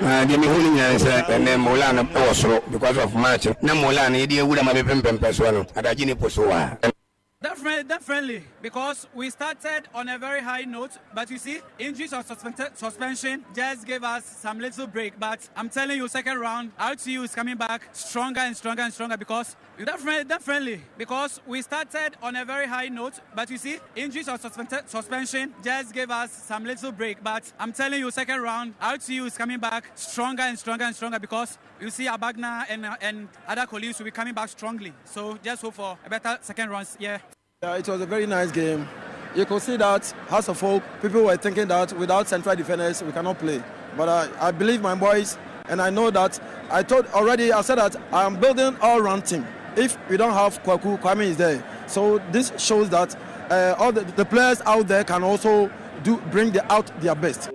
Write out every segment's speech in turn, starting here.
The Mihuni said, and then Molana Posro because of match. No Molana, idiot would have been Pempeswano at Ajini Posua. Definitely, because we started on a very high note, but you see, injuries or suspension just gave us some little break. But I'm telling you, second round, RTU is coming back stronger and stronger and stronger because definitely, because we started on a very high note, but you see, injuries or suspension just gave us some little break. But I'm telling you, second round, RTU is coming back stronger and stronger and stronger because you see, Abagna and other colleagues will be coming back strongly. So just hope for a better second round. Yeah, it was a very nice game. You could see that, House of Hope, people were thinking that without central defenders, we cannot play. But I believe my boys, and I know that I said that I'm building all-round team. If we don't have Kwaku, Kwame is there. So this shows that all the players out there can also bring out their best.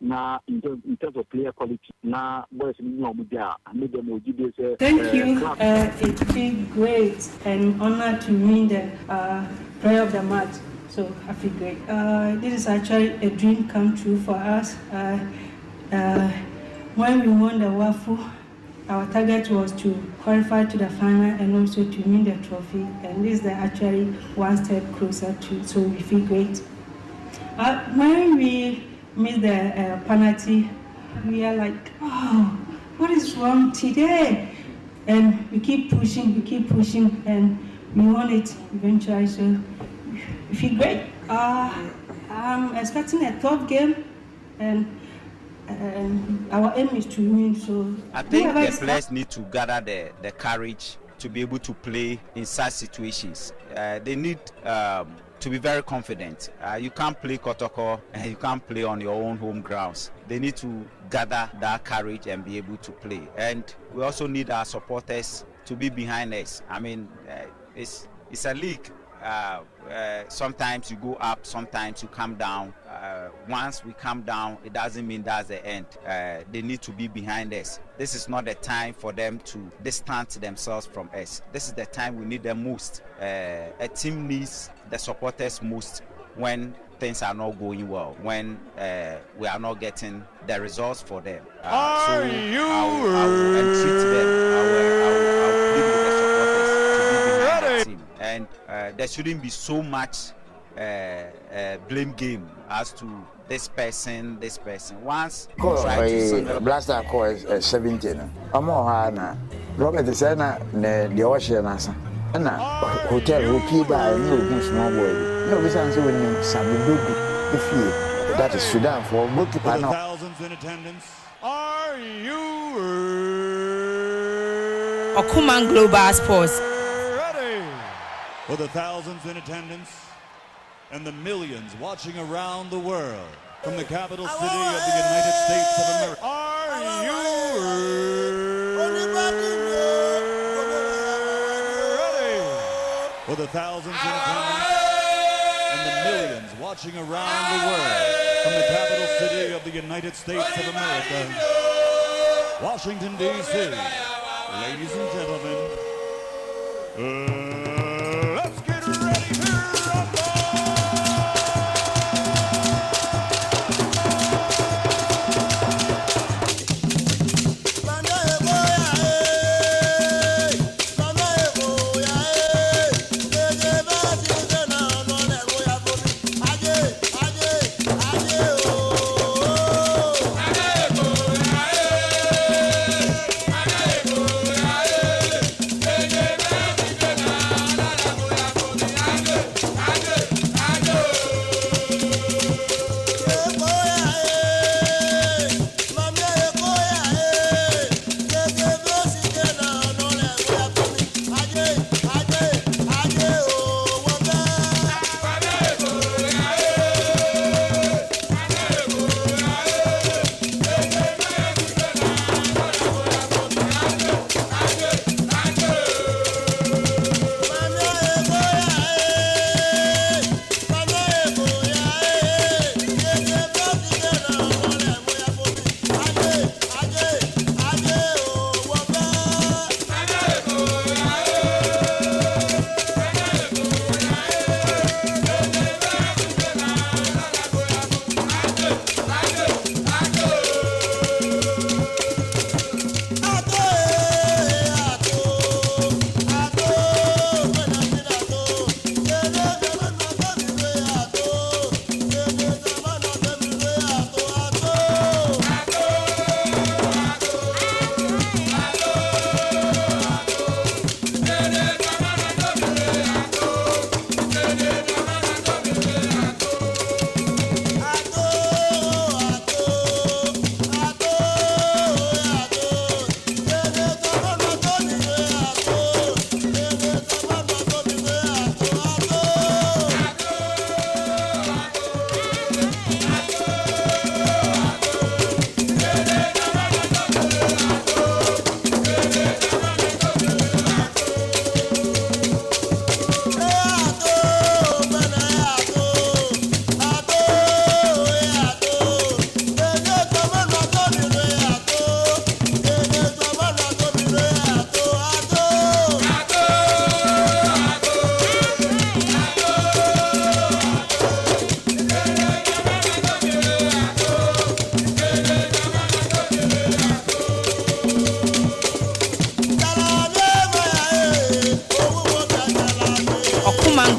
Na in terms of player quality, na boys in Thank you. It's been great and honor to win the player of the match. So I feel great. This is actually a dream come true for us. When we won the WAFU, our target was to qualify to the final and also to win the trophy. And this is actually one step closer to. So we feel great. When we miss the penalty, we are like, oh, what is wrong today? And we keep pushing, and we won it eventually. So we feel great. I'm expecting a tough game, and our aim is to win. So I think the players need to gather the courage to be able to play in such situations. They need to be very confident. You can't play Kotoko and you can't play on your own home grounds. They need to gather that courage and be able to play. And we also need our supporters to be behind us. I mean, it's a league. Sometimes you go up, sometimes you come down. Once we come down, it doesn't mean that's the end. They need to be behind us. This is not the time for them to distance themselves from us. This is the time we need them most. A team needs the supporters most when things are not going well, when we are not getting the results for them. So I will entreat them. I will plead with the supporters to be behind the team. And there shouldn't be so much blame game as to this person. Once Blaster call is 17. I'm on Robert is the ocean answer. Hotel who keep by no small boy. No, we can't say when you that is Sudan for goalkeeper now. Thousands in attendance. Are you Okuman Global Sports? Ready? For the thousands in attendance and the millions watching around the world from the capital city of the United States of America. Are you for the thousands in attendance and the millions watching around the world from the capital city of the United States of America, Washington, D.C. Ladies and gentlemen, let's get ready to rumble!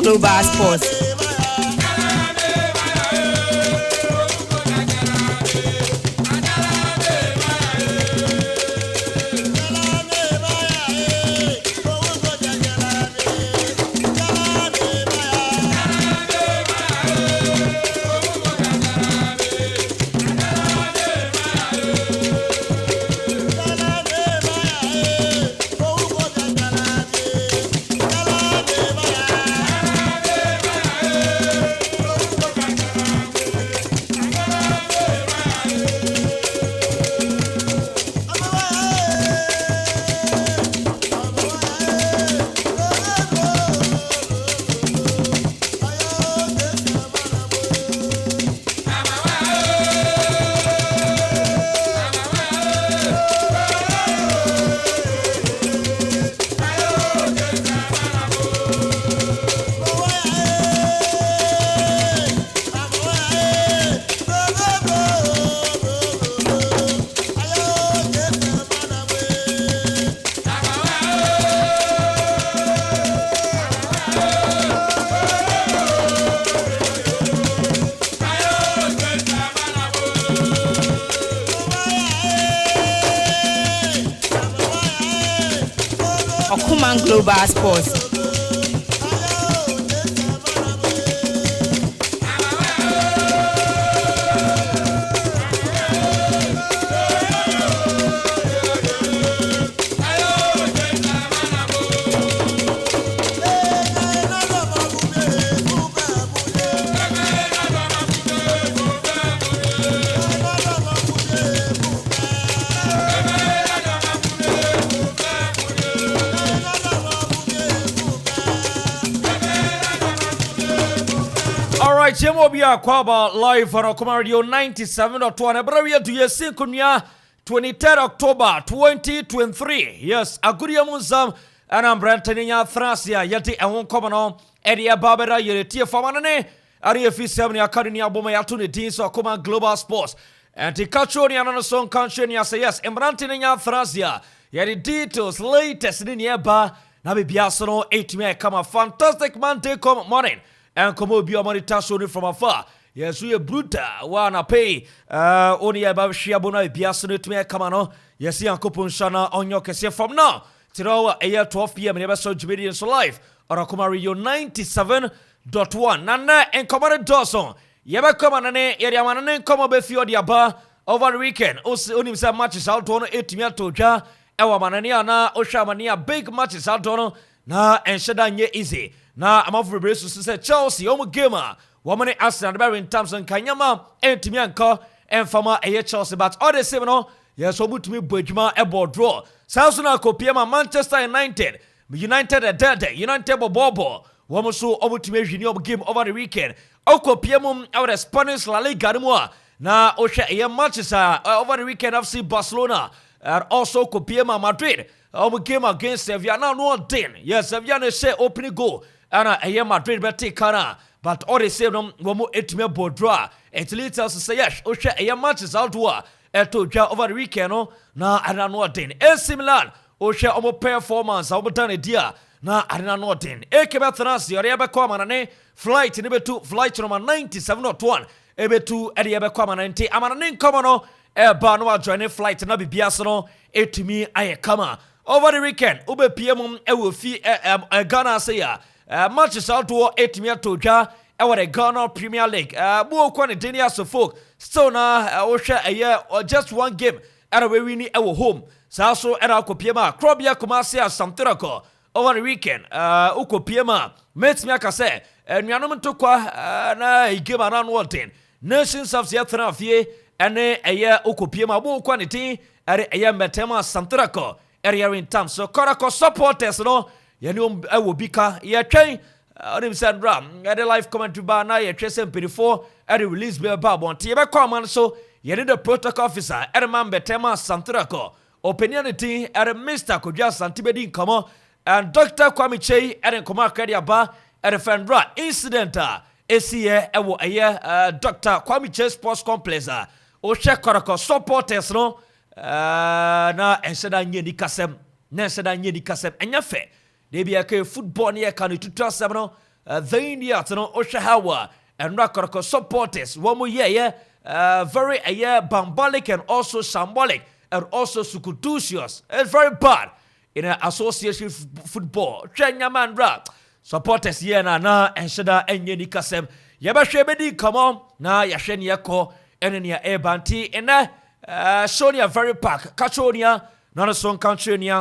Global Sports. Global Sports. Jemobia Kwaba live on Akoma Radio 97.1. Ebrawia to yesin kunya 23rd October 2023. Yes, aguria munzam anam brantaninya Francia yati awon komono edia babera yeretie famanane ari efisem ni akadini aboma yatu ne din so Akoma Global Sports. And the culture ni anano song country ni say yes, embrantaninya Francia yadi details latest ni eba na bibia so no 8 me come fantastic Monday come morning. And come over your money from afar. Yes, we are brutal. Wanna pay only about Shiabona Biasone to me. Come on, yes, Akropong-Akuapem on your case from now. Till 12 p.m. Never saw Jimedians live on Akoma Radio 97.1. Nana and Commander Dawson. Yaba come on, Yadiaman, come over for the bar over the weekend. Also, only some matches out on 8 me to Ja. Ewa Mananiana, Oshamania, big matches out on na and Shadanye easy. Na Amanfo Brace said Chelsea omo gamer woman Arsenal the in terms and Kanyama and Timianko and Fama Chelsea but all the same no yes obutumi bojuma ebo draw Samsung Akuffo Manchester United United Bobo woman so obutumi hwini game over the weekend Akuffo our Spanish La Liga na osha matches over the weekend FC Barcelona and also Akuffo Madrid game against Sevilla now no den yes Sevilla say opening goal Ana Madrid beti kana but all the same no womo etime bodra it leads us to say yes osha matches out wa eto ja over the weekend no na ana no den AC Milan osha omo performance omo done dia na ana no den A.K.A Phynest yore be kwa manane flight ne betu flight number 97.1 ebetu ede be kwa manane amanane nkomo no ba no join flight na bibia so no etumi Ayekoo over the weekend ube PM ewo fi Ghana say ya matches out to 8 me to ja ewo the Ghana Premier League bo kwa ne denia so folk still na ohwe just one game era we win ewo home so so era Akuffo Krobia Kumasi Asamterako over the weekend Akuffo mates me aka say nuanom to kwa na game around what Nations of the Afie ene Akuffo bo kwa ne tin ere metema Asamterako area in terms so Korako supporters no yeni ewo bika ye twen onim sandra the live commentary bar na ye twesem 24 at release be babon tie be come so yeni the protocol officer man betema Santrako opinionity at Mr. Kodja Santibedi nkomo and Dr. Kwame Mpere A.K.A nkoma kradia ba at fandra incident esie ewo Dr. Kwame Mpere Sports Complex o check Korako supporters no na enseda nye di kasem enya fe de bia ke football ne ka no tutu asem no the India to know Oshahawa and Rakarako supporters. One more year, very bambolic and also symbolic and also sukutusious. It's very bad in an association football. Chenyaman Rap supporters here na and Shada and Yeni Kasem. Yabashebedi, come on, na Yashen Yako and in your Banti and Sonia very pack. Kachonia, not a song country.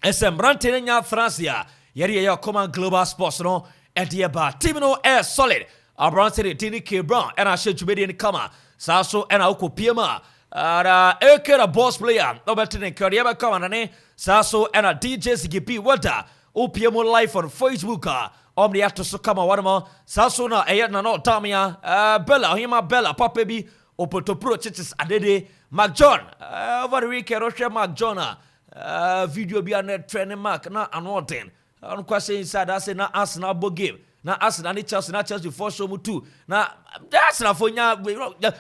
SM Rantinenya Francia, Yeria Command Global Sports, no, and Yaba Timino Air Solid, Abrantin Tini K. Brown, and I should be in the Kama, Sasso and Akopima, A.K.A boss player, Nobertin and Kariaba Kamane, Sasso and a DJ Sigipi Water, OPM live on Facebook, Omniato Sukama Wadamo, Sasso na Ayana no Tamia, Bella, Hima Bella, Papebi, Opoto Pro Churches Adede, Mac John, over the weekend, Rocha Mac John. Video be a training mark na anoten. I'm quite saying inside I say na Arsenal bo game. Na Arsenal ni Chelsea na Chelsea for show mu too. Na Arsenal for nya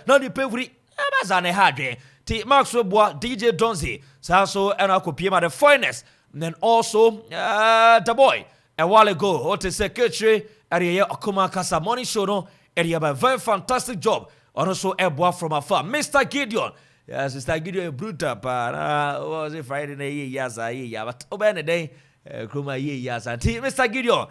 na the pay free. Amazane hard. T Maxwell Boa DJ Donzi. So and Akopiem The Phynest. Then also the boy a while ago what is secretary area Akuma Kasa Money Show no area by very fantastic job. And also a boy from afar Mr. Gideon. Yes, Mr. Gideon brutal was it Friday night yes but open the day Kruma yes and Mr. Gideon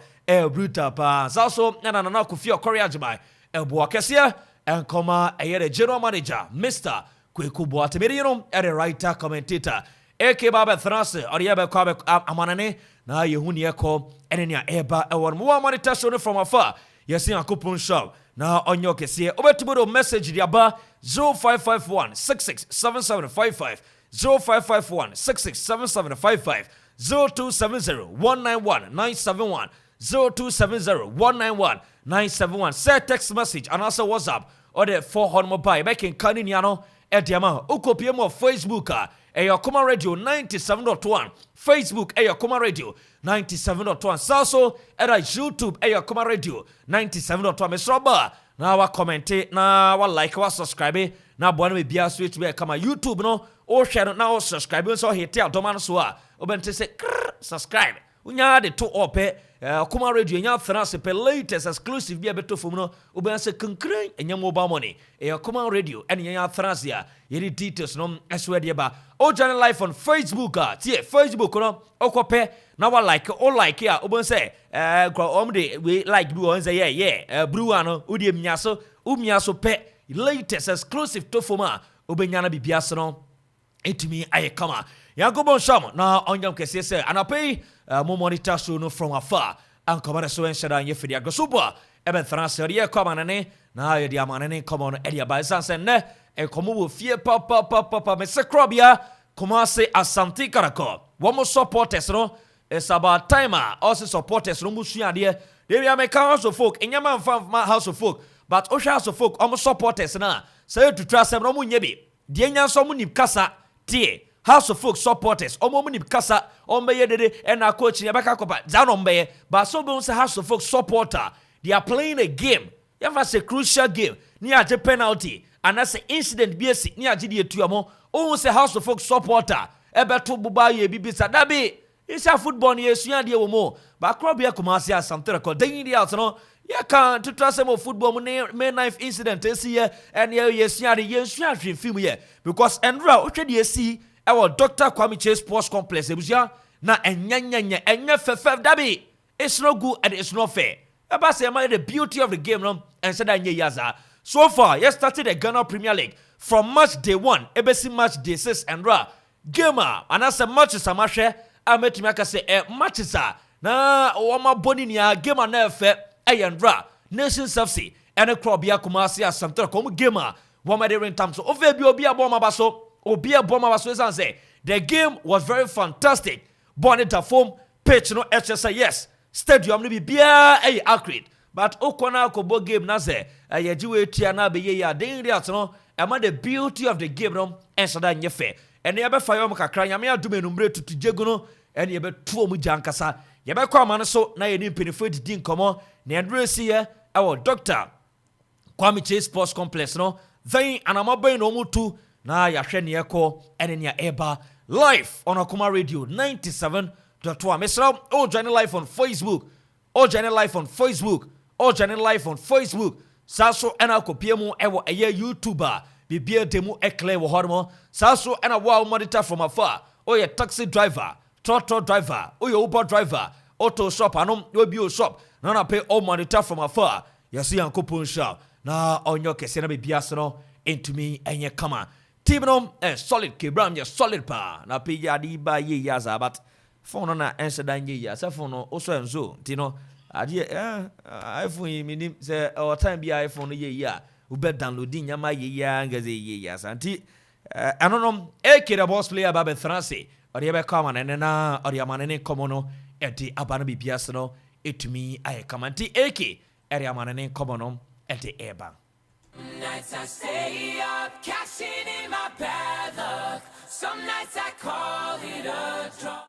brutal also na Akuffo courage by a boy Kesia and comma a general manager Mr. Kweku Boatemirium and a writer commentator A.K.A De Phynest or Kwame Amanane na Ayekoo and in your eba a one more monitor shown from afar yes in Akropong now on your case over to message the aba 0551 667755 0551 667755 0270 191 971 0270 191 971 send text message and also WhatsApp or the 400 mobile making Kaniniano at the amount Ukopiem of Facebook Ayekoo Radio 97.1 Facebook Ayekoo Radio 97.1 Salso at YouTube Ayekoo Radio 97.1 Mr. Ba na wa comment na wa like wa subscribe na bwana me bia switch be kama YouTube no o share na o subscribe so hit ya doman so a obente say subscribe unya de to ope Kuma Radio nya France pe latest exclusive bia beto fom no oben say kankran enya mobile money Kuma Radio and nya France ya yedi details no eswe de ba o join live on Facebook tie Facebook no okope na wa like o like ya oben say de we like do on say yeah blue ano udi miaso pe latest exclusive to foma obenya na bibia so no etimi ayekama Yankobon Sham na onyam kese say anapay mo monitor show no from afar and come so en shada nye fidi agosupa ebe France ye come nane na ye dia manane come on edia ba sanse ne e come wo fie papa me se krobia come say asante karako one more supporters no it's about time also supporters no musua de they be American house of folk enyama mfa house of folk but o house of folk almost supporters na say to trust them no munye bi de nya so mu nip kasa tie House of Folk supporters, Omomini Kasa, Ombeye, and our coach Yabaka Kopa, Zanombe, but so bones House of Folk supporter. They are playing a game. You have a crucial game near the penalty, and that's an incident BSC near GD Tuamo, almost a House of Folk supporter. Ebeto Bubaye Bibisa Dabi. It's a football near Suyandia more, but Krobia Kumasia something called Dangin out, no. You can't to trust them of football May 9th incident this year, and yes, Yari, film here because Andra, what you see. Our Dr. Kwame Mpere Sports Complex ebusia na enya fefef dabi it's no good and it's not fair. About say the beauty of the game no and said that yaza. So far, you started the Ghana Premier League from match day 1, ebesi match day 6 and ra gamer and as a match samashe ametimi aka say matches na wama boni nia gamer na efe and ra Nations FC and a club ya Kumasi asamtara komu gamer wama de rentam so ofe bi obi aboma baso Obia Boma was say the game was very fantastic. Bonnet form, pitch no HSA yes. Stadium no be bia accurate. But Okona Kobo game naze ayejiwe tiana be ye ya den reat no ama the beauty of the game no enso da nyefe. And ye be fire mo kakra nyame adum enumre tutu jegu no and ye be tuo mu jankasa. Ye be kwa ma no so na ye ni mpinifo didi nkomo na endresi ye our Dr. Kwame Mpere Sports Complex no then anamaben no mutu na yahwe ne yeko ene ne eba live on Akuma Radio 97.1 Mr. Oh join live on Facebook o join live on Facebook saso ena kopie mu ewo eye YouTuber bibia demu ekle wo hormo saso ena wa monitor from afar o ye taxi driver trotro driver o ye Uber driver auto shop anom we bio shop na pay o monitor from afar yesi yankopon sha na onyo kese na bibia so no entumi enye kama team no solid kebram ye solid pa na pe ya di ba ye ya za but phone na ensedan ye ya se phone no o so enzo ti no ade iPhone minim say our time bi iPhone ye ya we be downloading nyama ye ya ngaze ye ya santi anonom A.K.A the boss player ba be France ode be come na ode amanene komono ede abana bibia se no etumi ayekama nti A.K.A ede amanene komono ede eba. Nights I stay up, cashing in my bad luck. Some nights I call it a draw.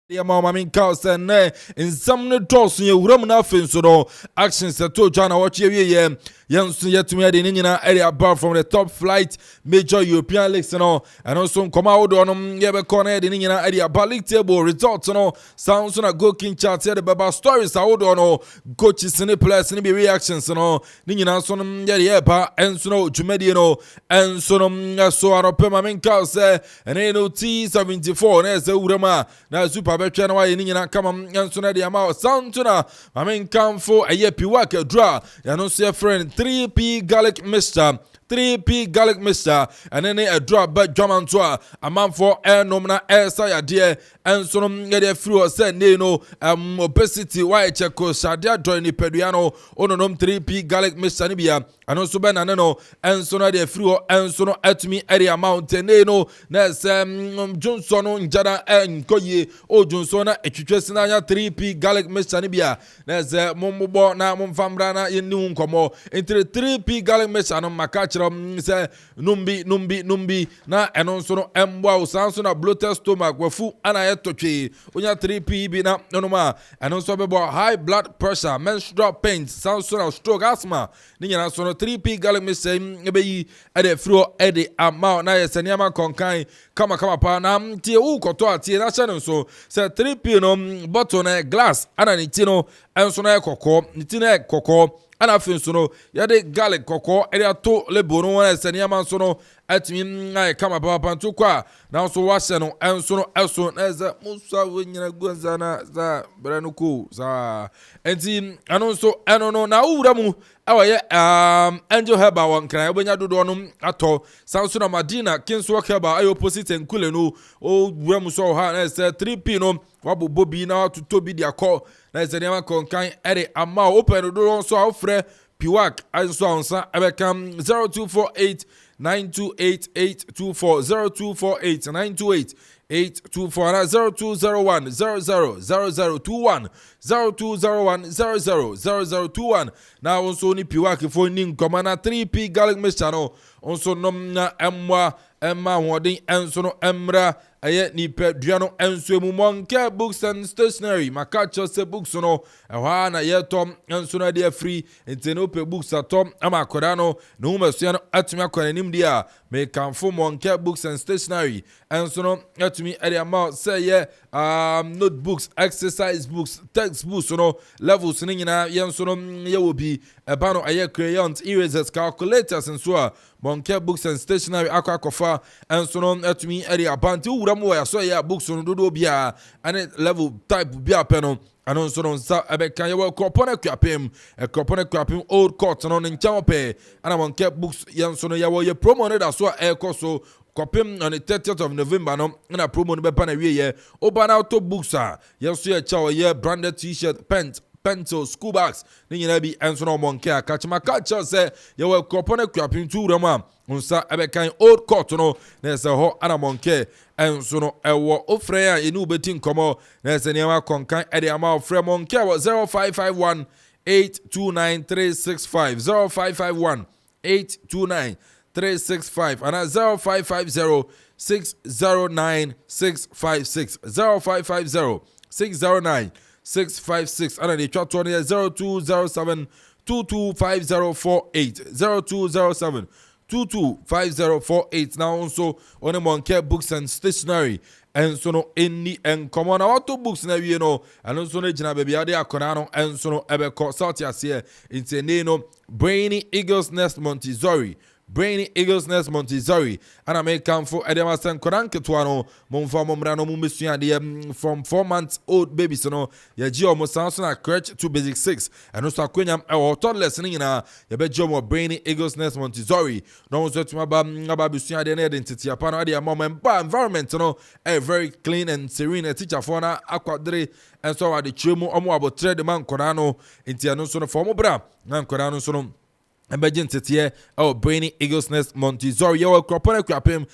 Yeah, mama, I cause and in some no toss in your room nothing so no actions that told China watch ye young yet to me the Nina area bar from the top flight major European leagues and also come out on Yebe corner the Nina area bar league table results no sounds on a go king chart here the Baba stories out on coaches in the players and be reactions no Nina son yeah bar and so no Jumediano and so no so Akropong cause and no T74 and as a Urama na super betcha na wa nyina kama nso na dia ma sound na Amanfo Ayepiwa ka draw ya no so friend 3P garlic mixture 3P garlic mixture and then a drop but German to Amanfo nomna esa ya de enso no ye free o say no obesity why cheko shadia join ni peduano ononom 3P garlic mixture ni bia and also ben no enso na de free o enso no atumi area mountain no na Johnson njada enkoye o Johnson na etwetwe nya 3P garlic mixture ni bia na ze mombo na momfamra na ye ni nkomo entre 3P garlic mixture no makachi say numbi na eno nso no embo usanso na bloated stomach wafu ana yetotwe onya 3P bi na no ma eno nso bebo high blood pressure menstrual pains sanso na stroke asthma ni nyana so no 3P garlic mixture ebeyi ede fro ede amount na yeseniama konkan kama pa na tie u koto atie na channel so say 3P no bottle na glass ana ni ti no enso na ekoko ni ti na ekoko ana fin so no ya de garlic koko area to lebo no wana seniama so no atumi kama papa nto kwa na nso wahye no enso no eso na eza musa wonyina gwanza na za brano ko za enti ano nso eno no na wura mu awaye Angel Heba wankran obenya dodo no ato sanso na Madina Kinso Heba ayo opposite nkule no o wura mu so ha na ese 3p no wabobo bi na to bi dia call na ese nema konkan ere ama open dodo nso afre Piwak also onsa abekam 0248 928 824 0248 928 824 0201 000021 0201 000021 na onso ni Piwak fo ni nkomana 3p garlic mixture no onso nom na emma hodin enso no emra aye ni pedua no enso mu monke books and stationery makacho se books no ehwa na ye tom enso na dia free enteno pe books atom ama akoda no no humasua no atumi akwana nim dia me kanfo monke books and stationery enso no atumi area ma say ye notebooks exercise books textbooks no levels ni nyina ye enso no ye wobi eba no aye crayons erasers calculators enso a monke books and stationery akwakofa enso no atumi area banti wuramu ya so ya books no dodo bia ane level type bia pe no ano so no sa abeka ye Akropong-Akuapem old court no nchamo pe ana monke books yenso no ye promo no da so Ayekoo so Kwapem on the 30th of November no na promo no be pa na wie ye oba na auto books a yenso ye chawo ye branded t-shirt pencil school bags ni nyina bi enso no monke akachima culture say ye Akropong-Akuapem tu rama unsa abekan old court no na se ho ana monke enso no ewo ofre a enu beti nkomo na se niama konkan ede ama ofre monke 0551 829365 0551 829365 and 0550 609 656 0550 609 656 and the chat on 0207 225048 0207 225048 now also on the monke books and stationery and so no any and common auto books na we no and also no jina baby ade akona no and so no ebeko south here into no Brainy Eagles Nest Montessori Brainy Eagles Nest Montessori and I make come for Edema San Koranke Tuano, Monfa Momrano Mumisuan from 4 months old babies, no, Yajio Mosanson crutch to basic 6, and also Quenyam or toddlers in a Yabejo Brainy Eagles Nest Montessori. No, so to my Babusian identity upon idea moment, but environment, no, a very clean and serene teacher for na aquadre, and so at the Chumo Omo about trade man Corano into no son of Formobra, Nan Corano Sonum. Imagine here, Brainy Eagles Nest Montessori, your Akropong-Akuapem,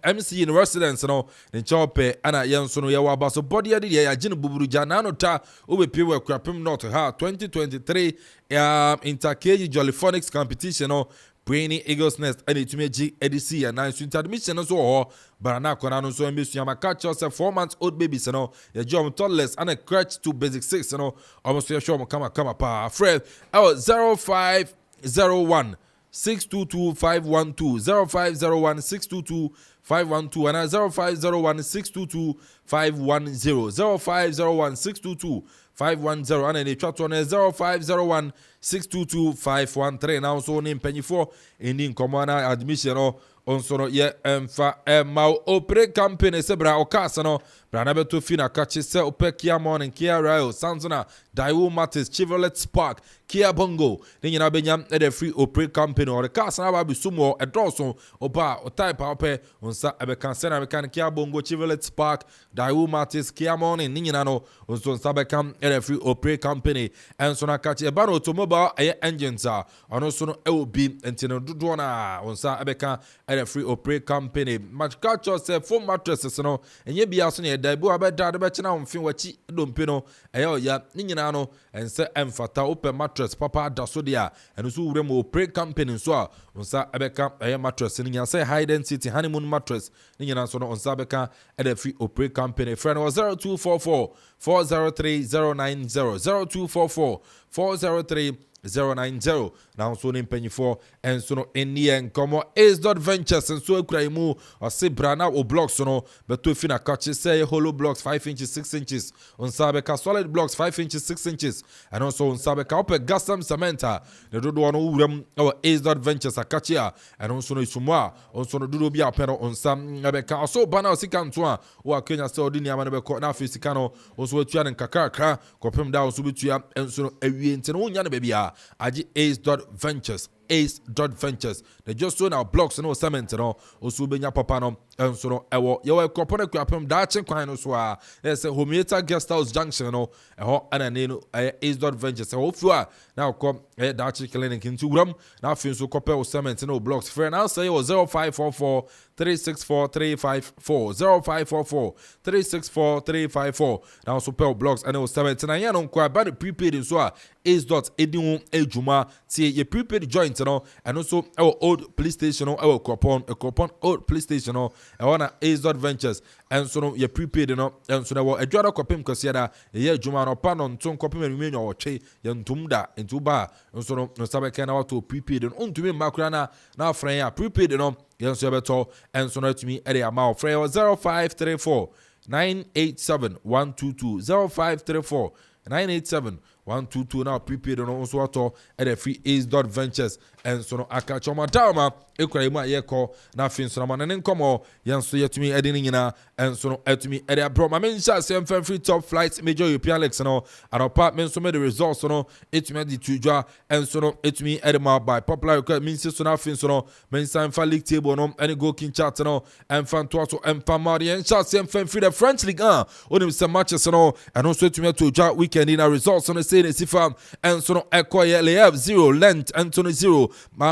MC residents, no, the Chope, Anna Yansono, Yawa Basso, body of the year, Jin Bubuja, Nanota, Ube Piwa Akuapem North, 2023 Inter-KG Jollyphonics competition, no. Brainy Eagles Nest and it may G EDC and 9 admission as well. But now Konano so ambitious catch yourself 4 months old babies, you know, your job toddlers and a crutch to basic 6, you know, almost your show come up, Fred. 0501 622 512 0501 622 512 and 0501 622 510 0501 622 510 and then the chat on 0501 622 513 now so name penny for in common admission on so ye emfa mau opre campaign sebra okasa no brana beto fina kachi se ope Kia Morning Kia Rail Sanzona Daewoo Matis Chevrolet Spark Kia Bongo then you na benya the free opre campaign or the cars na ba bi sumo e doso oba o type ope on sa ebe kan se na be kan Kia Bongo Chevrolet Spark Daewoo Matis Kia Morning ni nyina no on so sa be kan the free opre company and so na kachi e ba no automobile engines are ono so no e obi entino dodo na on sa ebe kan the free opre company match catch yourself foam mattresses no enye bia so ne daibu abeda de be chena omfin wachi dompe no eyo ya ni nyina no ense emfata open mattress papa da so dia eno so wure mo opre company so a onsa ebeka mattress ni nyina say high density honeymoon mattress ni nyina so no onsa beka the free opre company friend was 0244 403 090 0244 403 090 now so ne mpanyifo enso no enie nkomo Ace.Ventures enso akuraimu osebra na o blocks no beto fi na kache say hollow blocks 5 inches 6 inches onsabe ka solid blocks 5 inches 6 inches and also onsabe ka ope gasam cementa ne dodo no wuram o Ace.Ventures akache a and also no isumwa onso no dodo bia pero onsam ebe ka so bana osika nto a o akenya say odi niama ne be ko na afisika no onso atua ne kakakra kopem da onso betua enso no awie nti no wonya ne bia aji Ace.Ventures Ace.Ventures they just so now blocks no cement no osu benya papa no enso no ewo ye we Akropong-Akuapem da chen kwan no so a say Homeata Guest House Junction no eho ana ne no Ace.Ventures e ofu a na ko da chen clinic nti wuram na afin so kopel cement no blocks free now say 0544 364 354 0544 364 354 now so pel blocks and cement na yan on kwa ba prepaid so a Ace.Edin ejuma tie ye prepaid joint no and also our old police station no our Akropong old police station no e wana Ace.Ventures and so no ye prepaid no and so na wo adwara kopem kwase da ye ejuma no pa no nton kopem enwenwa wotwe ye ntumda ntuba so no sabeka na wato prepaid no ntumi makura na afran ya prepaid no ye so beto and so no tumi e dey ama ofran 0534 987 122 0534 987 122 now prepaid on also wato at the free Ace.Ventures and so no akachoma dama ekuraimu Ayekoo na fin so na manen komo yanso yetumi edin nyina and so no etumi ede abro ma mensha sem free top flights major European leagues no and apartment so the results no etumi di tujwa and so no etumi ede ma by popular record means so na fin so no mensa fa league table no any go king chat no and fan to so and famari and chat sem free the French League 1 onim some matches no and also etumi tujwa weekend in results on the Sifam and so no Ekoye Lev 0 Lent Anthony 0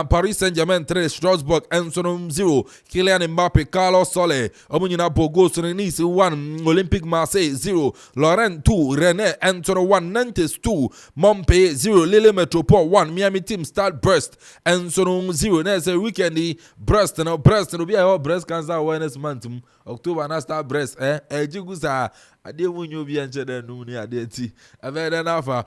Paris Saint-Germain 3 Strasbourg and so no 0 Kylian Mbappe Carlos Sole Omunyina Bogo so Nice 1 Olympique Marseille 0 Laurent 2 Rennes Anthony 1 Nantes 2 Montpellier 0 Lille Metropole 1 Miami Team Stade Brest and so no 0 next weekend Brest no be a breast cancer awareness month October na Stade Brest jigusa ade wonyo bi anche da nu ni ade ti aveda nafa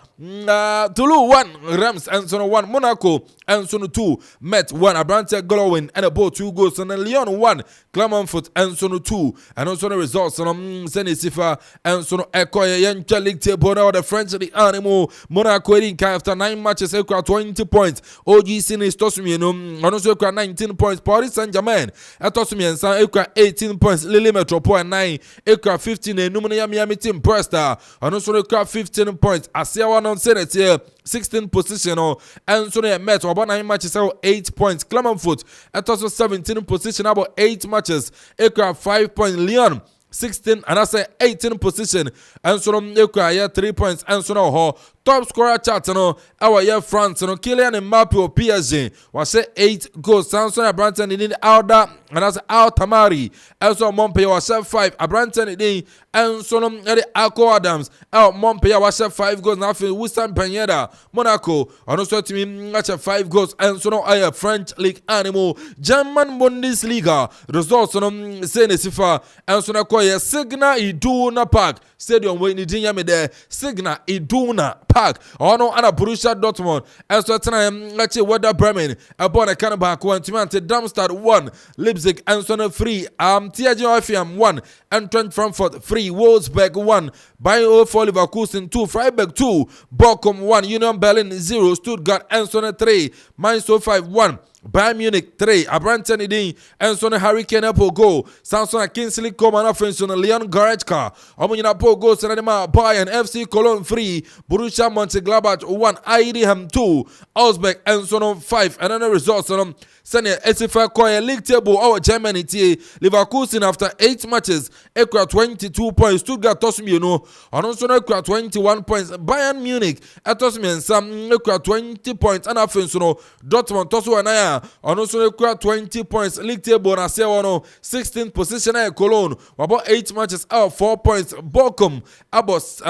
Toulouse 1 Reims and so 1 Monaco and so 2 Met 1 Abrante Glowin and a ball 2 goals and Lyon 1 Clermont and so 2 and also the results on Senesifa and so Ekoye Yencha League table now the French the animal Monaco after 9 matches equal 20 points OGC is Tosumi no and also equal 19 points Paris Saint-Germain at Tosumi and equal 18 points Lille Metropole 9 equal 15 and Miami Team Brest and also equal 15 points Asiawa non Senate here 16th position and so they met about 9 matches 8 points Clermont at also 17th position about 8 matches equal 5 points Lyon 16 and I say 18th position and so equal 3 points and so now top scorer chart no our year France no Kylian Mbappe o PSG was say 8 goals Samson Abrante in Alda and as Al Tamari also Montpellier was 5 Abrante in and so no Ayekoo Adams Al Montpellier was 5 goals now for Wissam Peñeda Monaco and also to me 5 goals and so no French League animal German Bundesliga results no Senesifa and so no Signa Iduna Park Stadium when you didn't me there Signa Iduna Park no ana Borussia Dortmund and so tonight let's Werder Bremen upon a can back 1 to Darmstadt 1 Leipzig and so 3 TSG Hoffenheim 1 and Trent Frankfurt 3 Wolfsburg 1 Bayern 4 Leverkusen 2 Freiburg 2 Bochum 1 Union Berlin 0 Stuttgart and so 3 Mainz 5 1 Bayern Munich 3 Abrante Nidin and so Hurricane Apple goal Samson Kingsley Coman offense on Leon Goretzka Omunyina Paul goals and Bayern FC Cologne 3 Borussia Mönchengladbach 1 Eidingham 2 Augsburg and so 5 and then the results on Senior SFA Koya League table our Germany TA Leverkusen after 8 matches equal 22 points Stuttgart Tosumi no and also equal 21 points Bayern Munich at Tosumi and some equal 20 points and offense no Dortmund Tosu and a ono so ekura 20 points league table na se wono 16th position at Cologne about 8 matches out 4 points Bochum abos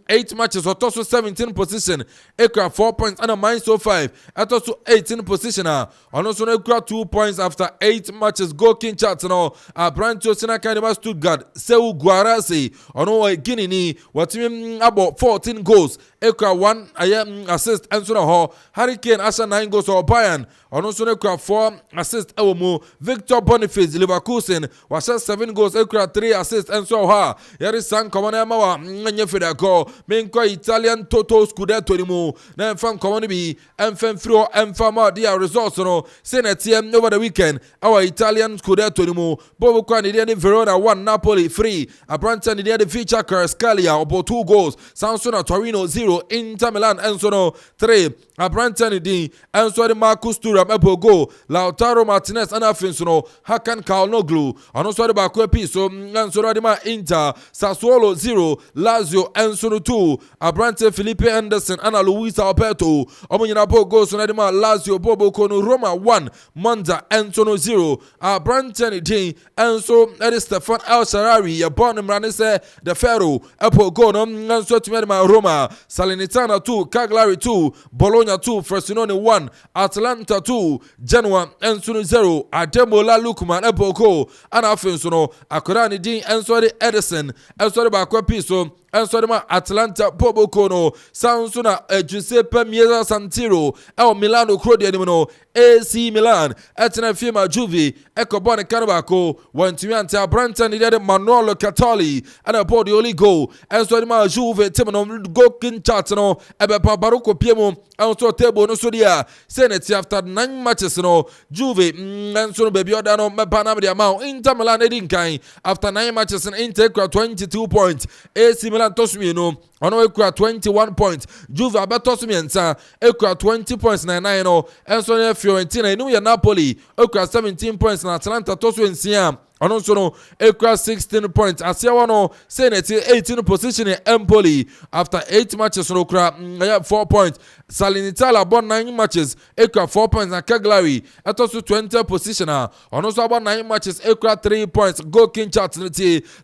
8 matches or also 17th position ekura 4 points and a Mainz 05 at also 18th position ono so ekura 2 points after 8 matches go king chat no Brancho Sina Kanima Stuttgart Seu Guarasi ono Guinea ni watimi about 14 goals ekura 1 assist and so ho Hurricane Asha 9 goals or Bayern ono so ekura 4 assists ewomu Victor Boniface Leverkusen was 7 goals ekura 3 assists and so ha yari san komana ma wa nye feda ko menko Italian Toto Scudetto ni mu na fan komana bi emfan fro emfama dia results no senetiem over the weekend our Italian Scudetto ni mu bobo kwa ni dia Verona 1 Napoli 3 Abranta ni dia the feature Carscalia about 2 goals Sansona Torino 0 Inter Milan and so no 3 Abranta ni di and so the Marcus Thuram ebogo Lautaro Martinez and Afinsono Hakan Kalnoglu and also the Bakwe Piso and so the ma Inter Sassuolo 0 Lazio and so 2 Abrante Felipe Anderson and Luis Alberto Omunyina bogo so the ma Lazio Bobo Kono Roma 1 Monza and so 0 Abrante ni di and so that is Stefan El Sharari ya born Mranese the Ferro ebogo no and so to ma Roma Salernitana 2 Cagliari 2 Bologna 2 Frosinone 1 Atalanta 2 Genoa and so 0 Ademola Lukman ebogo and Afinsono Akorani din and so the Edison and so the Bakwe Piso and so the Atlanta Bobo Kono Sansuna Giuseppe Mieza Santiro El Milano Crodi Animono AC Milan Etna Fima Juve Ecobone Carabako went to Anta Branton the Manolo Catali and a body only go and so the Juve Timono Gokin Chatano Ebepa Baruco Piemo and so table no sodia Senate after 9 matches no Juve and so baby Odano Mepanam the amount Inter Milan Edinkai after 9 matches and Inter 22 points AC Milan Tosmino ono ekura 21 points Juve abetosmiensa ekura 20 points na 9 no enso na Fiorentina inu ya Napoli ekura 17 points na Atalanta toswensia ono so no ekura 16 points asiawa no Senate 18 position in Empoli after 8 matches no ekura 4 points Salernitana about 9 matches ekura 4 points na Cagliari etoso 20 position ono so about 9 matches ekura 3 points go king chat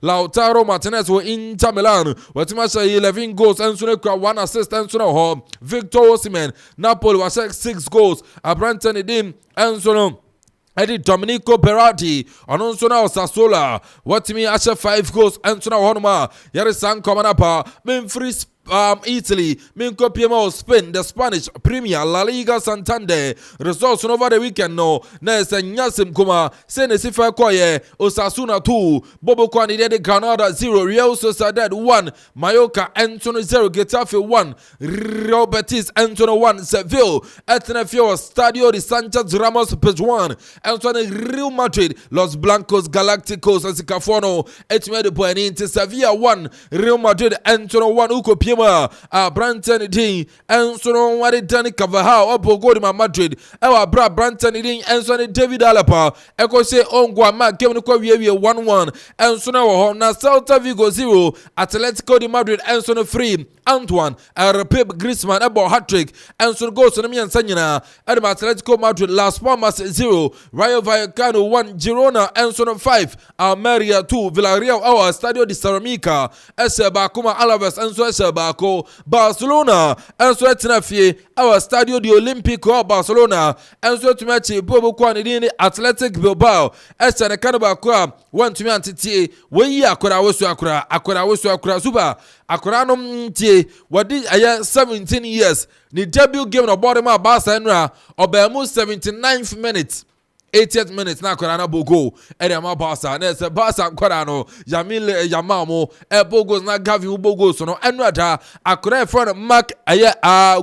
Lautaro Martinez wo Inter Milan watimasha 11 goals and so 1 assist and so Victor Osimhen Napoli was 6 goals Abranta Nidim and so Eddie Domenico Berardi Anonso na Sassuolo watimi asha 5 goals and so honoma yare san komanapa Memphis Italy, Minko Piemo, Spain, the Spanish Premier, La Liga Santander, results over the weekend. No, Nessa Nyasim Kuma, Senesifa Koye, Osasuna 2, Bobo Kwani de Granada 0, Real Sociedad 1, Mallorca, Antonio 0, Getafe 1, Real Betis, Antonio 1, Seville, Etnefio, Stadio de Sanchez Ramos Pizjuan, Antonio Real Madrid, Los Blancos Galacticos, and Sicafono, Etmede Bueninte, Sevilla 1, Real Madrid, Antonio 1, Uko Piemo. Branton Ding and so on what it done Cavahao up go to Madrid. Our bra Branton Ding and so David Alapa. Echo say on Guama came to 1-1 and so now Celta Vigo 0 Atletico de Madrid and so 3 Antoine Pep Griezmann about hat-trick and so goes to me and Sanyana and Atletico Madrid Las Palmas 0 Rayo Vallecano 1 Girona and so 5 Almeria 2 Villarreal our Stadio de Ceramica Eseba Kuma Alaves and so Eseba Barcelona and so Tenafie our Stadio de Olimpico Barcelona and so to match Bobo Kwanidini Athletic Bilbao Esene Kanabakwa 1 to me antiti we akora wosu akora Zuba akora no mtie wadi aya 17 years ni debut game no Barima Barca enra obemu 79th minute 80th minutes na akora na bogo ere Barca na se Barca akora no Yamil Yamamo bogo na Gavi bogo so no enrada akora friend Mark aya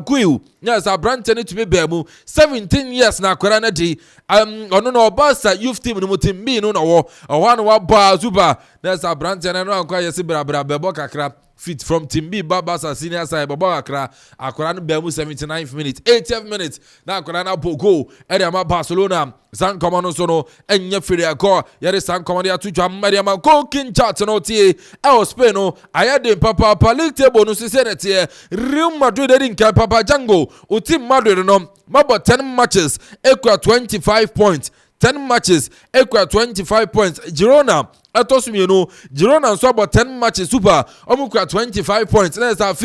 Guiu yes Abrante ni to be bemu 17 years na akora na di ono no Barca youth team no team B no wo ohwa no wa ba super na sa brand na no anko yesi bra bebo kakra fit from team B Barca senior side bebo kakra akora no ba mu 79th minute 80th minute na akora na goal e dey ma Barcelona san komo no so no enye firi akọ yere san komo dey atudwa mmari ma goal king chat no tie Spain no ayade papa league table no se ne tie Real Madrid dey nka papa Django o team Madrid no mabo 10 matches equal 25 points 10 matches equal 25 points Girona Atosumino Girona so about 10 matches super omukwa 25 points let's have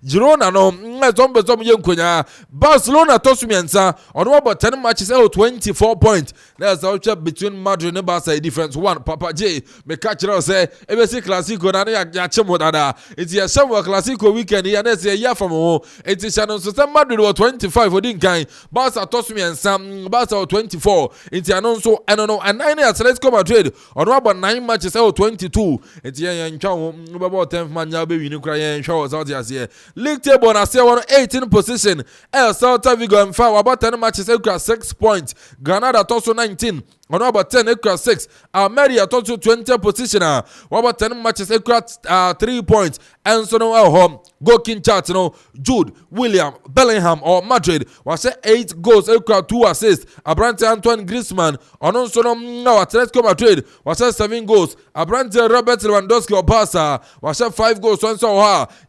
Girona no zombe yenkonya Barcelona tosumiensa on about 10 matches 24 points let's also between Madrid and Barca difference one Papa J me catch us say ebesi classico na ya chemo dada it's ya summer classico weekend ya na say ya from it is no so Madrid was 25 odin kan Barca tosumiensa Barca 24 it's anonso enono and 9 Atletico Madrid on about 9 matches 22 eti yan twa about 10th man ya be win kra yan twa was out here league table na say 18 position El Celta Vigo and about 10 matches equal 6 points Granada also 19 on about 10 equal 6 Almeria also 20 position about 10 matches equal 3 points and so no home go king chat no Jude William Bellingham or Madrid was 8 goals equal 2 assists Abrante Antoine Griezmann on also no Atletico Madrid was 7 goals Abrante Robert Lewandowski or Barca was 5 goals on so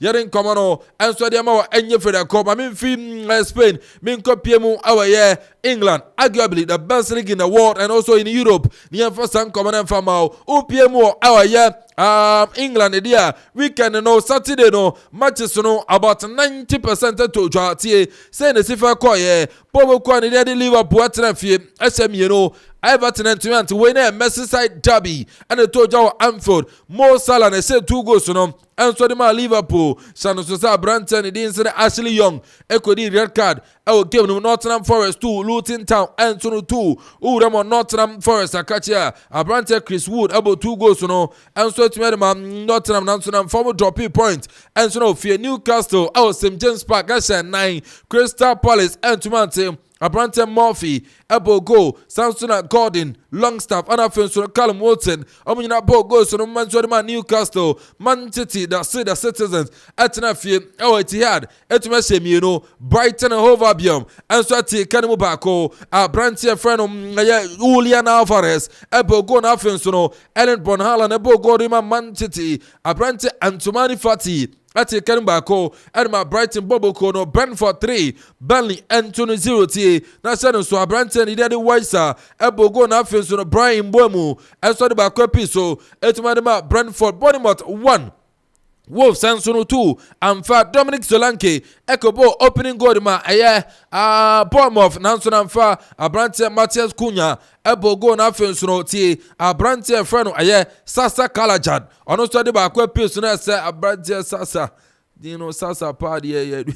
yeren komano and so dem enye fere ko ma min fi Spain min ko piemu awaye England arguably the best league in the world and also in Europe near first and common and famao upiemu awaye England dia weekend no Saturday no matches no about 90% to jwatie say ne sifa koye pobo kwa ne dia Liverpool atrafie SM no Everton and win a Merseyside derby and the toja Anfield Mo Salah ne say 2 goals no and so the Liverpool Sano Sosa Branton and Dean Ashley Young equity red card I give no Nottingham Forest 2 Luton Town and so 2 Uramo Nottingham Forest Akacha Abrante Chris Wood about 2 goals no and so to Nottingham Nottingham former drop point and so no fear Newcastle St James Park 9 Crystal Palace and to Abrante Murphy, Ebogo, Samson Gordon, Longstaff, and Afonso Callum Wilson, Omina Bogo, so no man Newcastle, Man City, the citizens, Etnafi, Etihad, Etmesem, you know, Brighton and Hove Albion, and Swati Canimu Bako, Abrante Freno, Julian Alvarez, Ebogo, Afonso, Ellen Bonhal, and Ebogo, Man City, Abrante Antumani Fati. Ati Kanibako, Edma Brighton Boboko no Brentford 3, Burnley Anthony 0 T. Na sano so Abrante ni dedi Waisa, Ebogo na afenso no Brian Mbomu, Enso de Bako Piso, Etumadema Brentford Bournemouth 1. Wolves Sansono 2 and fa Dominic Solanke Ekobo opening goal ma Bournemouth Nansona fa Abrante Matthias Cunha Ebogo na Fensono tie Abrante Freno Sasa Kalajad ono so de ba kwa piso na se Abrante Sasa dino Sasa party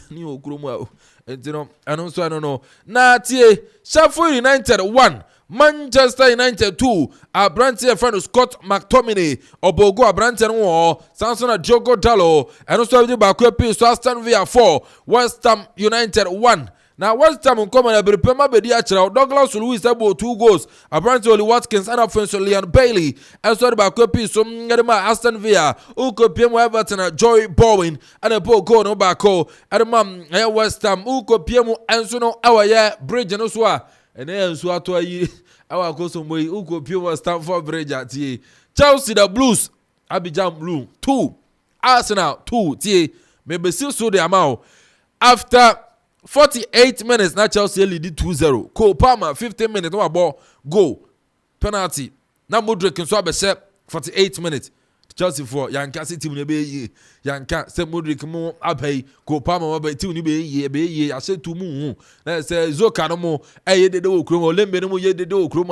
ni okromu entino ano so no na tie Sheffield United 1 Manchester United 2 Abrante friend Scott McTominay Obogo Abrante no Samson Diogo Dallo and also the back so Aston Villa 4 West Ham United 1 now West Ham come and be pema be dia chira Douglas Luiz about 2 goals Abrante Oli Watkins and offensive Leon Bailey and so the back so ngema Aston Villa uko pemu Everton Joy Bowen and a goal no back and West Ham uko pemu and so no our bridge no so and then so ato ayi awa ko so moyi uko pure Stamford Bridge atie Chelsea the Blues Abidjan Blue 2 Arsenal 2 tie me be still so the amount after 48 minutes na Chelsea lead 2-0 Cole Palmer 15 minutes wa ball goal penalty na Modric so abese 48 minutes Chelsea for Yanka City ne be Yanka se Modric mo abai Cole Palmer wa be ti ni be ye ase tu mu na se Zoka no mo ye dede okrom Olembe no mo ye dede okrom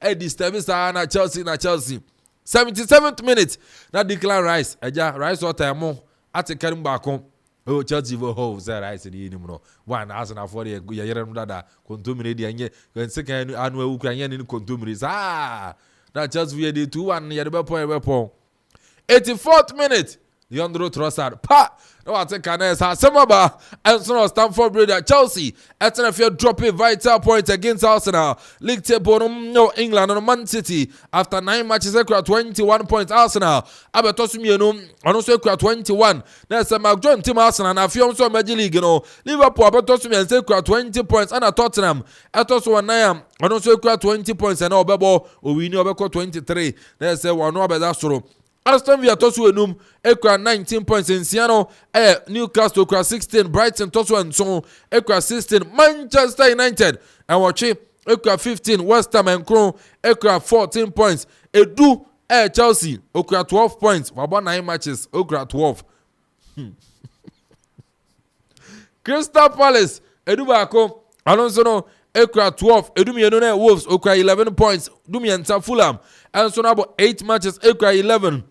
a disturb sa na Chelsea 77th minute na Declan Rice Rice o time mo atekarim ba kon oh Chelsea vo ho say Rice ni ni no one Arsenal for ye yere no dada kontomire di anye kan anu awukra anye ni kontomire sa na Chelsea ye dey 2-1 ye dey be pon 84th minute Leandro Trossard. Pa! No, I think Canes has some about Arsenal Stamford Bridge at Chelsea. Ettenfield dropping vital points against Arsenal. League table no England and Man City. After 9 matches, they got 21 points. Arsenal. Abetosumio also got 21. There's a McJohn team Arsenal and a few also Major League. Liverpool Abetosumio and they got 20 points. And at Tottenham. Etosu and Nayam and also got 20 points. And Obebo we know about 23. There's a one over that's true. Aston Villa tosu enum ekwa 19 points in Siano Newcastle ekwa 16 Brighton tosu and so ekwa 16 Manchester United and watchi ekwa 15 West Ham and Crown ekwa 14 points Edu Chelsea ekwa 12 points for about 9 matches ekwa 12 Crystal Palace Edu bako Alonso no ekwa 12 Edu mienu na Wolves ekwa 11 points Dumienta Fulham and so now about 8 matches ekwa 11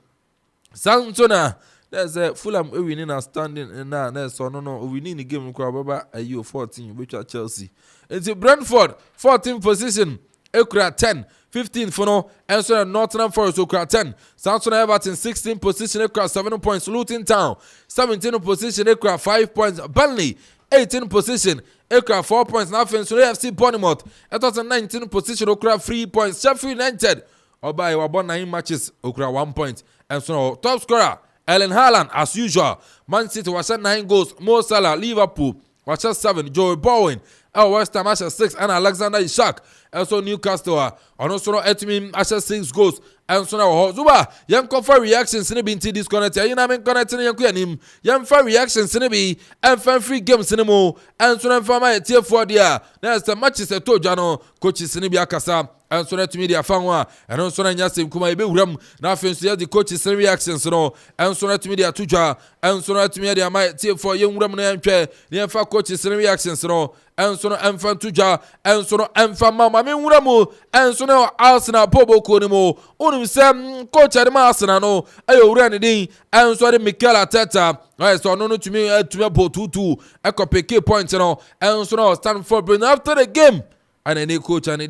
Santona, there's a Fulham winning a standing in that. So no, we need the game. Baba, you 14, which are Chelsea. It's Brentford, 14th position. Ekra 10, 15 for no. And so Nottingham Forest, Ekra 10. Santona Everton, 16th position. Ekra 7 points. Luton Town, 17th position. Ekra 5 points. Burnley, 18th position. Ekra 4 points. Nothing. So AFC Bournemouth, Everton 19th position. Ekra 3 points. Sheffield United, Oba, you won 9 matches. Ekra 1 point. And so, top scorer, Erling Haaland, as usual. Man City was at 9 goals. Mo Salah, Liverpool was at 7. Joey Bowen, West Ham at 6. And Alexander Isak. And so, Newcastle, and also, Etmin at 6 goals. And so, now, Zuba, young for reactions in the BT disconnected. You know, I'm connecting him. Young for reactions in the B. And fan free games in the mo. And so, I'm for my tier 4 there. There's the matches at Tojano, coaches in the Biakasa. And so, let me the Fanwa. And also, I just say, Kuma Ram. Now, the coaches reactions, no. And so, let me the Tuja. And so, let me the my tier 4 young Ram and Chair. The Enfa coaches reactions, no. And so, Enfa Tuja. And so, Enfa Mama Muramu. And so, now, Arsenal Pobo Konimo. Unum coach at Arsenal, no. Ayo Randy. And so, the Mikel Arteta. I saw no to me to me about 2-2. I could pick points, you know. And so, now, Stanford Bridge after the game. And then coach and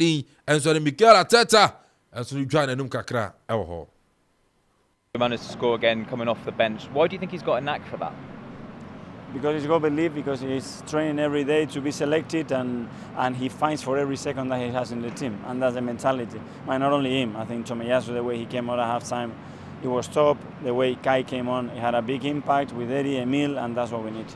and so the Mikel Arteta and so you try and kakra ewo. He managed to score again coming off the bench. Why do you think he's got a knack for that? Because he's got belief, because he's training every day to be selected and he fights for every second that he has in the team, and that's the mentality. And not only him, I think Tomiyasu, the way he came out at halftime, it was top. The way Kai came on, it had a big impact with Eddie, Emil, and that's what we need.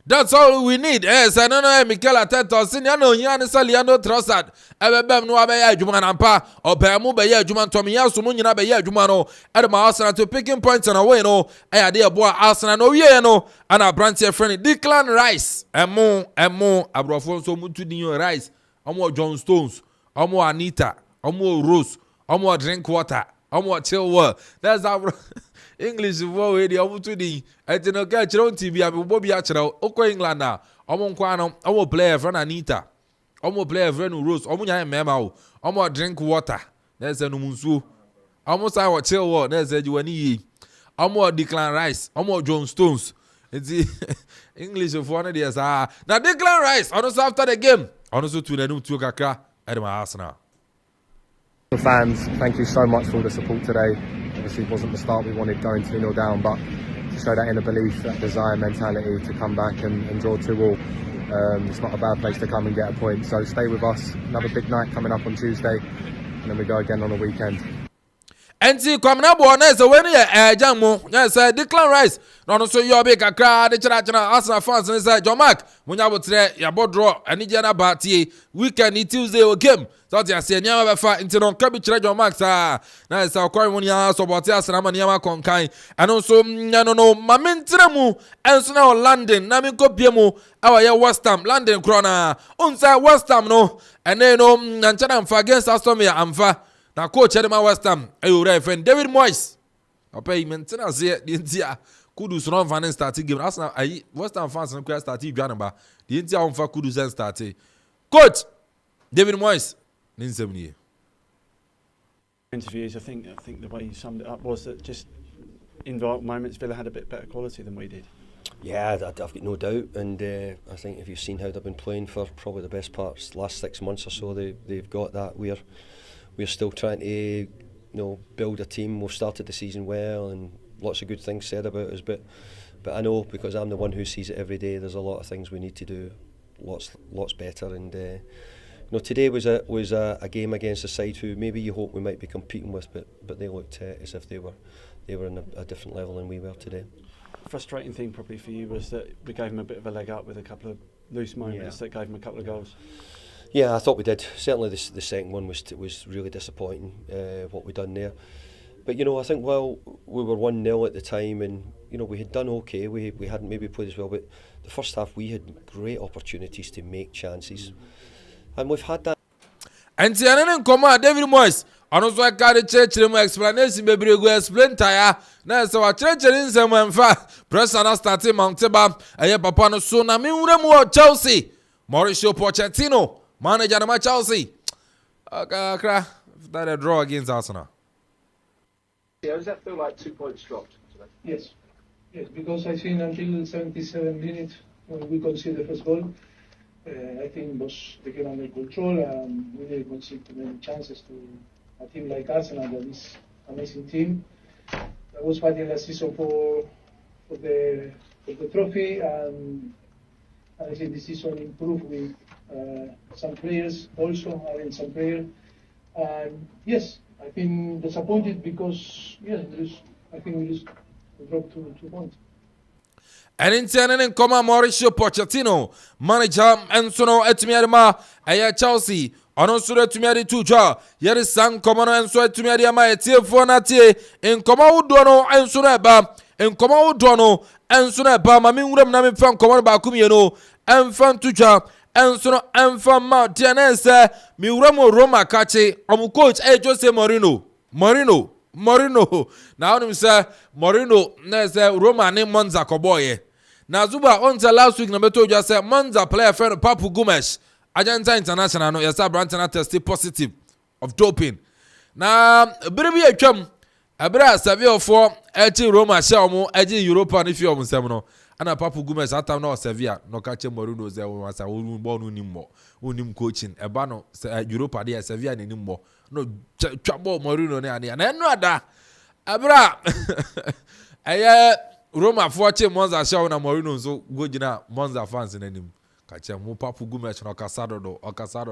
That's all we need. Yes, I don't know. Mikel Arteta, senior no, Yannis Leandro Trossard. Ebem no abeya juma nampa. Obemu beya juma Tomiyasu munyina beya juma no. Edema Arsenal to picking points on away no. Ade boy Arsenal no ye no. Ana branch friend Declan Rice. Emo abrofo so mutu dinyo Rice. Omo John Stones. Omo Anita. Omo Rose. Omo drink water. Omo chill world. That's our English for we the omutu di etino ka chiro TV abi bobi a chiro okọ England na omo nkwa no omo player friend Anita omo player friend Rose omo nya mema o omo drink water na se no munsuo omo say wo chill wo na se jiwani yi omo Declan Rice omo John Stones enti English for no dey sa na Declan Rice also after the game also to na num tu kakra at my Arsenal. Fans, thank you so much for all the support today. Obviously it wasn't the start we wanted going 2-0 down, but to show that inner belief, that desire, mentality to come back and draw 2-2. It's not a bad place to come and get a point, so stay with us. Another big night coming up on Tuesday, and then we go again on the weekend. Enti Kwame Mpere A.K.A when you jamu yes Declan Rice no so you be kakra de chira Arsenal fans inside John Mark munya botre ya bodro ani je na batie weekend Tuesday o game so they say nyama be fa enti no ka bi chira John Mark sa na say okoi munya support Arsenal ma nyama konkan and so no mamentra mu enso na London na me kopie mu awaye West Ham London krona unsa West Ham no ene no nchana mfa against Aston Villa amfa na coach Edema West Ham ayo friend David Moyes opay maintenance here the India Kudus run fan start game Arsenal ayi West Ham fans no start dwan ba the India on fa Kudus and start coach David Moyes ninsem nie interviews. I think the way you summed it up was that just in vital moments Villa had a bit better quality than we did. Yeah, I've got no doubt, and I think if you've seen how they've been playing for probably the best parts last 6 months or so, they've got that. We're still trying to build a team. We've started the season well, and lots of good things said about us, but I know, because I'm the one who sees it every day, there's a lot of things we need to do lots better. And you know, today was a game against a side who maybe you hope we might be competing with, but they looked as if they were in a different level than we were today. Frustrating thing probably for you was that we gave them a bit of a leg up with a couple of loose moments that gave them a couple of goals. Yeah, I thought we did. Certainly the second one was really disappointing, what we done there. But you know, I think, well, we were 1-0 at the time, and you know, we had done okay. We hadn't maybe played as well, but the first half we had great opportunities to make chances, and we've had that. And the come on, David Moyes. And also, I got a church explanation, baby, go explain tire. Now, so I church in some and fast. Press and I started Monteba. I have Papa no soon. I mean, Chelsea. Mauricio Pochettino, manager of my Chelsea. Okay, that a draw against Arsenal. Yeah, does that feel like 2 points dropped today? Yes, because I think until 77 minutes when we conceded the first goal, I think was they get under control and we didn't concede too many chances to a team like Arsenal, that is an amazing team that was fighting last season for the trophy, and I think this season improved with some players also, having some players. And yes, I think disappointed because I think we just dropped 2 points. And in turn, come Mauricio Pochettino, manager, and so no etimiadema, aya Chelsea, also etimiadi tuja, yeri sang common and so etimiadema, etifo natie, in Komau Dono, and Suneba, in Komau Dono, and Suneba, Mamim Nami fan common Bakumiano, and fan tuja, and so no, and fan Mount Tianese, Miuramo Roma Kachi, coach, Jose Morino. Now him say Morino na say Roma ne Monza koboye. Na Zuba on last week na beto just say Monza player friend Papu Gomes Argentina international no yes Brantana tested positive of doping. Na biribi atwam abra Sevilla for echi Roma sha omo eji Europa ni fi omo nsem no. Ana Papu Gomes atam na Sevilla no ka che Morino ze won sa won bo no nimmo. Onim coaching eba no Europa dey Sevilla ni nimmo. No trouble Morino ne ania na enu ada abra aya Roma forche Monza show na Morino so go gina Monza fans na nim ka che mo Papu Gomes no okasado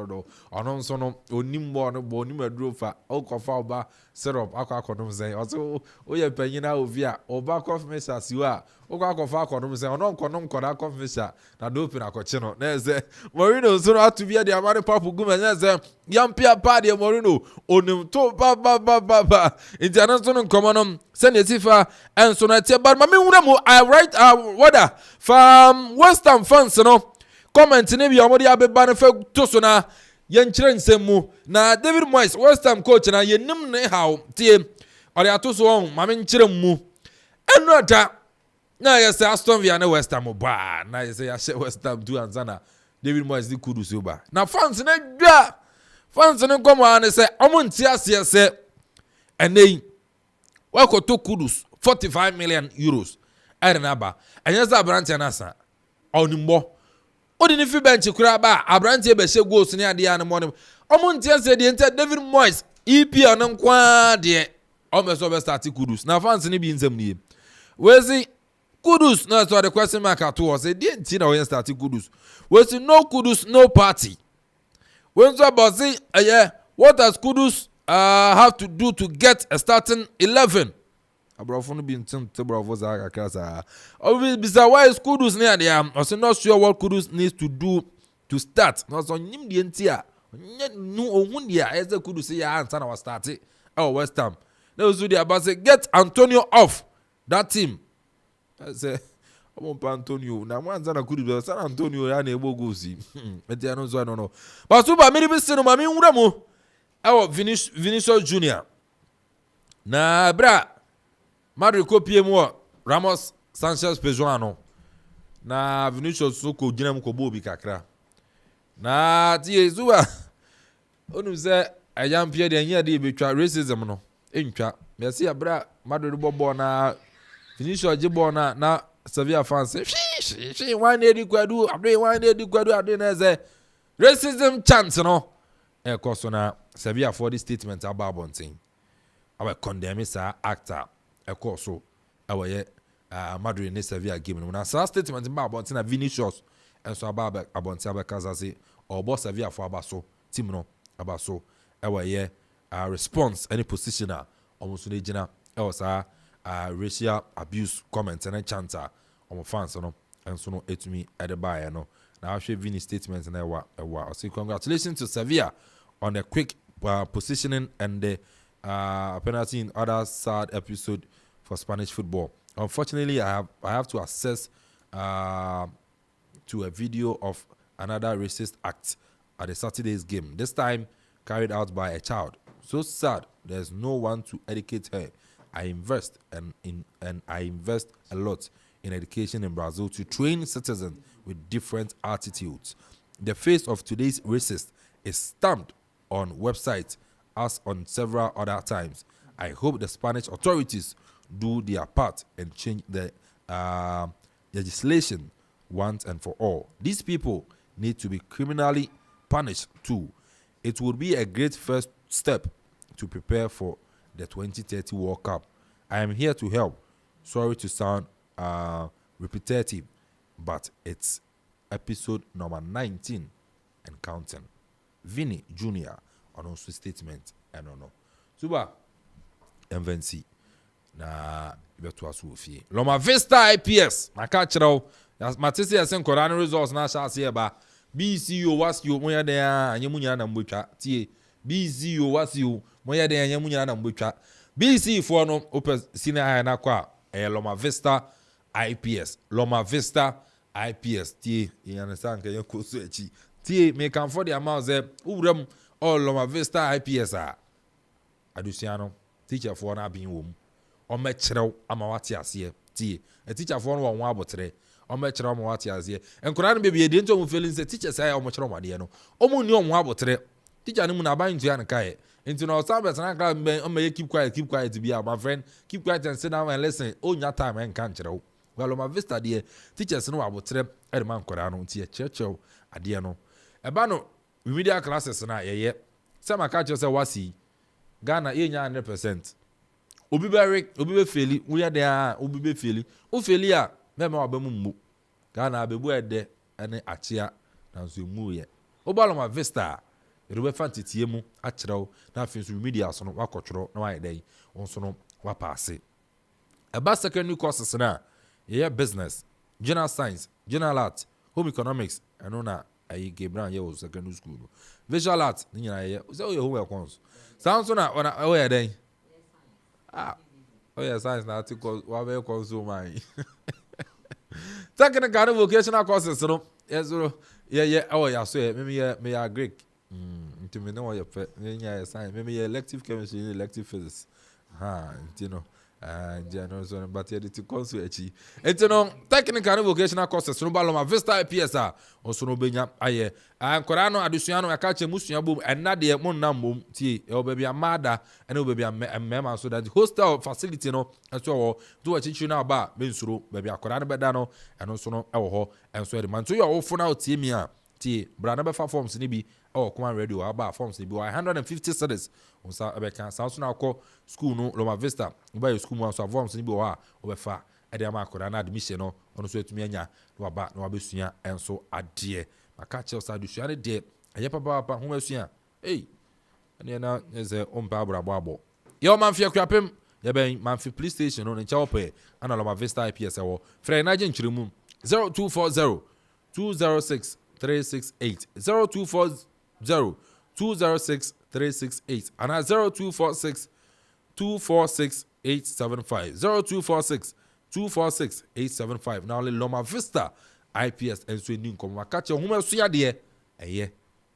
do ono so no onimbo no bo onim aduro fa okofa oba syrup akonom zen oso oye panyina ovia oba confessa siwa okofa akonom zen ono nkonom koda confessa na dope na koche no na eze Morino so no atubia de amane Papu Gomes na eze yampia pa de Morino onim to ba international nkomonom send sifa enso na tie bar mame wura mo I write wada from West Ham fans no comment ne bi amodi abeba no fa to so na yenkyere nsemu na David Moyes West Ham coach na yenim ne haw tie ori ato so on mame nkyere mu enu ata na yes Aston Villa na West Ham ba na yes ya she West Ham do anzana David Moyes di kudu so ba na fans ne dwa fans ne komo an say omonti ase se enei wako to kudus 45 million euros ernaba enyeza abrante na sa onimbo odini fi bench kura ba abrante be she goals ne ade an mo ne omonti ase de ente David Moyes EPL no kwa de omeso be start kudus na fans ne bi nsem nie wezi kudus na so the question mark at was say de enti na we start kudus wezi no kudus no party when so about say what does kudus have to do to get a starting 11? Abrafo no be ntim bravo za akasa. Obisa why is Kudus near there? I say not sure what Kudus needs to do to start. No so nyim de ntia. No ohun dia eze Kudus ya answer na was start. West Ham. Now so dia about say get Antonio off that team. I say Antonio na mwanza na Kudus San Antonio ya na egbo gosi. Etia no so no. But super me be say no mami nwura mo. Vinicius Junior. Na bra Madrid kopie mu Ramos Sanchez Pejuano. Na Vinicius so ko gina mu ko bo bi kakra. Na tie zuwa onu se ayampie de anya de betwa racism no. Entwa. Me se bra Madrid bobo na Vinicius jibo na Sevilla fans. She wan edi kwadu, abde wan edi kwadu ade na ze racism chance no. Ekoso na Sevilla for this statement about bonting. Our condemn sa actor ekoso ɛwɔ yɛ Madrid ne Sevilla game no na saa statement ba abɔnten na Vinicius ɛnso aba abɔnten abɛkasa se ɔbɔ Sevilla fo aba so team no aba so ɛwɔ yɛ response any position a ɔmo so ne gyina ɛwɔ saa racial abuse comment and chant ɔmo fans no ɛnso no etumi ɛde baeɛ no na ahwɛ Vini statement na ɛwɔ I say congratulations to Sevilla on the quick positioning and the penalty in other sad episode for Spanish football. Unfortunately, I have to access to a video of another racist act at the Saturday's game. This time carried out by a child. So sad. There's no one to educate her. I invest and I invest a lot in education in Brazil to train citizens with different attitudes. The face of today's racist is stamped on websites as on several other times. I hope the Spanish authorities do their part and change the legislation once and for all. These people need to be criminally punished too. It would be a great first step to prepare for the 2030 World Cup. I am here to help. Sorry to sound repetitive, but it's episode number 19 and counting. Vini Jr. on also statement and no. Suba MVNC na beto aso fie. Loma Vista IPS na ka kyerɛw matese yɛsen Koran results na hyɛ ase ba BCO wasio moya den anyemu nyina na mbotwa tie BCO wasio moya den anyemu nyina na mbotwa BC for no opes senior high na kwa Loma Vista IPS Loma Vista IPS tie you understand ke yeko so echi tie me kan for the amount ze uwram all Loma Vista IPS a adusiano teacher for na bin wom o me kyerɛw ama wate ase tie a teacher for no won abotre o me kyerɛw ama wate ase enkora no bebie de nto mo feeling say teacher say o mo kyerɛw made no o mo ni o mo abotre teacher no mu na ban ntua ne kai into no sabet na kra o me keep quiet be my friend keep quiet and sit down and listen o nya time en kan kyerɛw well Loma Vista de teachers no abotre e man nkora no tie kyerɛw ade no eba no remedial classes na yeye sama ka kyerɛ sɛ wasi Ghana yenya 100%. Obi be feli, we are there, obi be feli. O feli a, mema wabamu mmu. Ghana abebu ede ene achia na nso mu ye. Oba Loma Vista, erube fantitie mu akyerɛw na afin so media so no wakɔtwerɔ na waye dai. Onso no wapase. Eba secondary courses na ye business, general science, general art, home economics, eno na ayi Gebran ye wo secondary school. Visual art ni nyina ye. Say o ye home econs. Sounds so na o ye den. Oh yeah, science na to cause wa be consume my. Technical vocational courses no. Yes so yeah oh yeah so me ya Greek. Nti me no ye pe me nya science me elective chemistry elective physics. You know. And so but you to consume echi. Enti no technical vocational courses no ba Loma Vista IPS a onso no benya aye. Ankora no adusuano aka che musua bom enna de mo nam mom tie e obabi amada ene obabi amema so that hostel facility no enso wo do achichi na ba mensuro babi akora no beda no eno so no e wo ho enso e de man to yo wo fo na tie mi a tie bra na be fa forms ni bi e come radio aba forms ni bi 150 cedis onsa abeka sa so na akọ school no Loma Vista ba school mo so forms ni bi wo a obefa e de ma akora na admission no ono so etumi anya no aba no abesua enso ade aka kyerɛ sa adusuane de ɛyɛ papa ho asua ei ɛne na ɛsɛ ompa abrabo yɛ Amanfo Akuapem yɛ ben Manfi police station no nkyɛ wɔpɛ ana Loma Vista IPS ɛwɔ frɛ na agye nkyerɛmu 0240 206 368 0240 206 368 ana 0246 246 875 0246 246 875 now Loma Vista IPS and so ni nkomo akache homasua de eye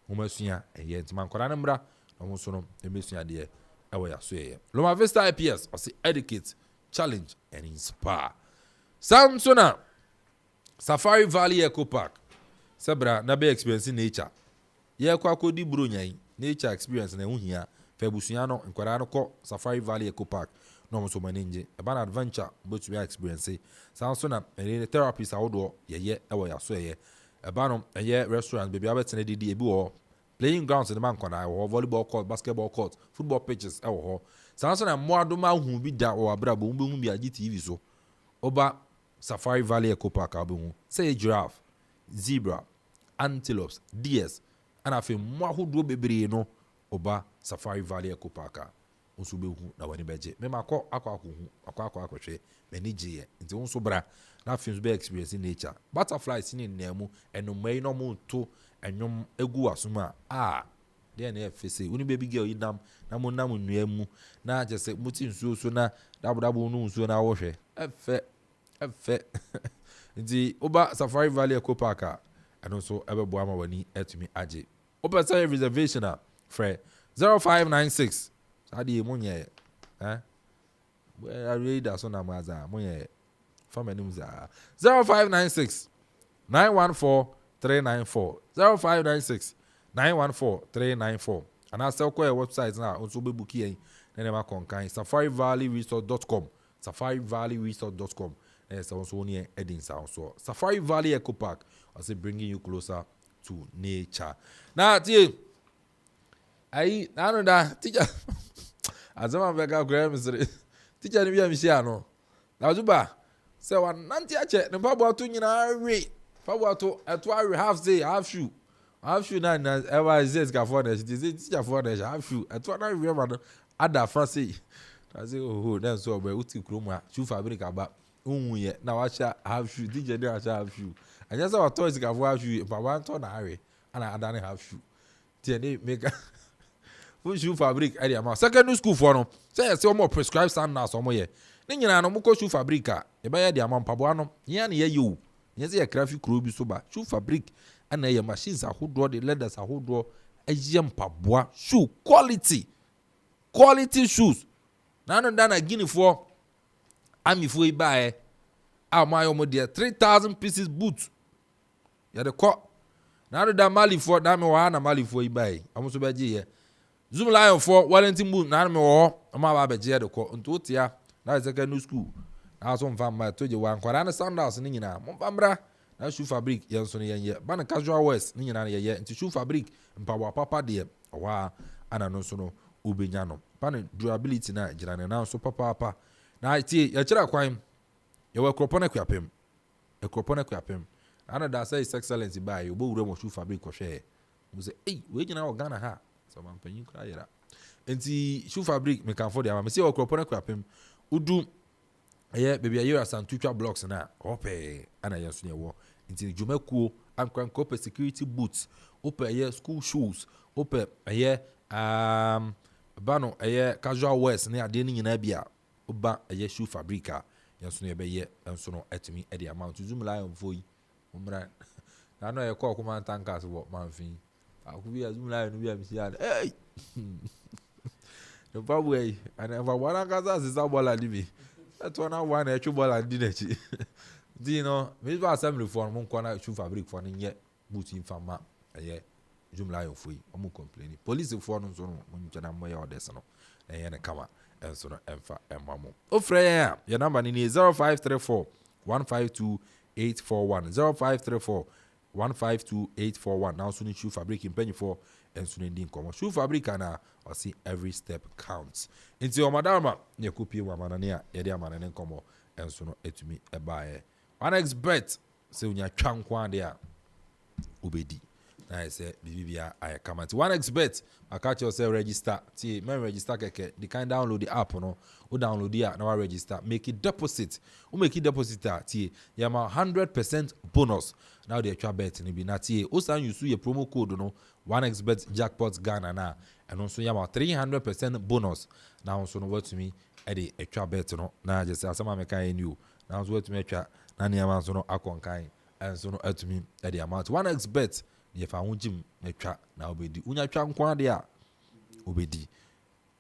homasua eye ntima nkora ne mra na ho so no emesua de ewo ya so eye Loma Vista IPS or say educate challenge and inspire Samsona Safari Valley Eco Park sebra na be experience nature ye kwa kodi bro nyan nature experience na ehia fa busua no nkora no kɔ Safari Valley Eco Park no so maninje eba na adventure but we experience Samsona any therapies awodo ye ewo ya so ye eba no ye restaurant baby abetene didi ebi wo playing grounds in the man kona wo volleyball court basketball court football pitches ewo ho Samsona mo adoma hu bi da wo abrabo mbe hu bi agi TV so Oba Safari Valley Eco Park abu say giraffe, zebra, antelopes, deers, and afi mo ahodo bebree no oba Safari Valley Eco Park nso behu na wani beje me makọ akọ mani je nti won so bra na afi nso be experience nature butterflies ni nnamu enumai no mo to enwom egu asoma there na efese uni baby girl yinam na mo nam nnuamu na je muti nsuo so na dabodabo no nsuo na wo hwe efe nti oba Safari Valley Eco Park and also ebebo ama wani etumi age open say reservation frɛ 0596 adi munye I read that son amaza munye family za 0596 914 394 0596 914 394 and I sell kwa website na also be book here na ma konkan safarivalleyresort.com safarivalleyresort.com and so also near Edin Sound so Safari Valley Eco Park as bringing you closer to nature. Now I know that teacher azama veka kwa msiri teacher ni bia mishia no na zuba se wa nanti ache ne pabo atu nyina we pabo atu awe half day half shoe na ever is ka for the teacher for the half shoe atu na we ma no ada france I say oh then so be uti kroma shoe fabric aba unye na wa sha half shoe teacher dey sha half shoe anya say wa toys ka for half shoe pabo anto na awe ana adane half shoe tie ne make shoe fabric area ma secondary school for no say more prescribed standards omo ye ni nyina no mko shoe fabric e ba ye dia ma mpabo ano ye na ye yo ye say graphic kro bi so ba shoe fabric ana ye machines ahodo de leathers ahodo aye mpaboa shoe quality shoes na no dana gini for ami fo iba my omo there 3000 pieces boot ya de ko na no da mali for da me wa na mali fo iba amu so ba ji ye Zoom Lion for Wellington Boot na me wo ma ba beje de ko nto tia na secondary school na so mfa ma to je wan kwara na sandals ni nyina mo pamra na shoe fabric yen so ne yen ba na casual wears ni nyina na ye nti shoe fabric mpawa papa de wa ana no so no ubenya no ba na durability na gira ne na so papa na tie ya kira kwan ye wa Akropong-Akuapem ana da say excellence ba ye obo wure mo shoe fabric ko hwe mo say we nyina o Ghana ha so man panyin kra yera enti shoe fabric me kan for there me say Akropong-Akuapem udu baby ayera santutwa blocks na ope ana yeso ne wo enti dwumakuo ankran kope security boots ope school shoes ope bano casual wears ne ade ni nyina bia oba shoe fabric yeso ne be enso no etimi e the amount Zoom Lion foi umra na no ye call kuma tankas wo manfin akubi Zoom Lion bi am sia no probably and if I want to say bola dibi that one one e chubola ndi nechi di no me ba assembly for mo nkwana shoe fabric for nye boot infama Zoom Lion foi o complain police for no so no mo nchana mo ya odese no ne kama enso no emfa emamo ofre ya your number ni 0534 152 841 0534 152 841 now so ni shoe fabric impenyi for enso no ndi nkomo shoe fabric na or see every step counts into your madama ne kopie wa manane ye de amanane nkomo enso no etumi ebae one expert se unya twankwa de a obedi na say bibia Ayekoo one expert catch yourself register ti men register keke the kind download the app no o download it na register make it deposit o make it deposit ti ya ma 100% bonus now the extra bet ni bi na ti o san use your promo code no one expert jackpot Ghana na and also ya ma 300% bonus now also no what to me e the extra bet no na just asama me kan you now so what to me extra na ni ama so no akonkan and so no to me e the amount one expert ye fa hunjim metwa na obedi unya twa nkwa de a obedi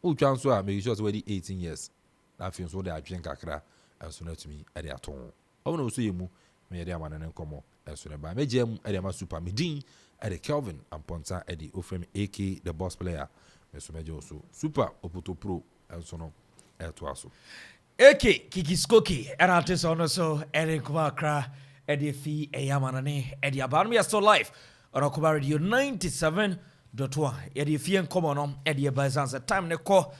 utwa nso a make sure so we 18 years na fi nso de adwen kakra enso na tumi e de aton o na so yemu me de amanane nkomo enso ne ba meje mu e de ma super medin e de Kelvin Amponta e de ofrem A.K.A the boss player me so meje so super opoto pro enso no e to aso A.K.A kikiskoki era teso no so ere kuma kra e de fi e yamanane e de Barima so life on Akuffo Radio 97.1 yedi fien komo no edi bazanza time ne ko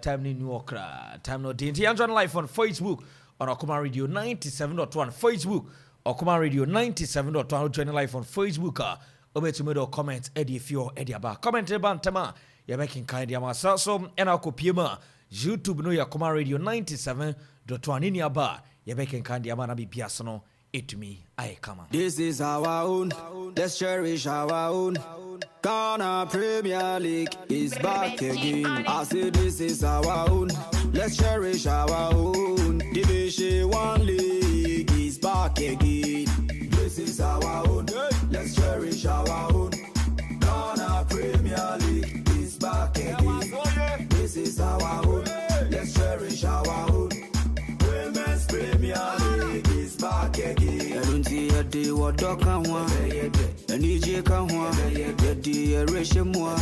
time ni new okra time no dinti and live on Facebook on Okuma Radio 97.1 Facebook. Okuma Radio 97.1 joining live on Facebook. Obetumedo comment Eddie Fio Eddie Aba. Comment Bantama. You're making kind of myself. So, and I'll Piema. YouTube no Okuma Radio 97.1 in your bar. You're making kind of Mana be Piasano. It me, Ayekoo. This is our own. Let's cherish our own. Ghana Premier League is back again. I say this is our own. Let's cherish our own. Division 1 League is back again. This is our own. Let's cherish our own. Ghana Premier League is back again. This is our own. Let's cherish our own. Women's Premier League is back again. I don't see a day what dog can want. And EJ can want. The day ration more. I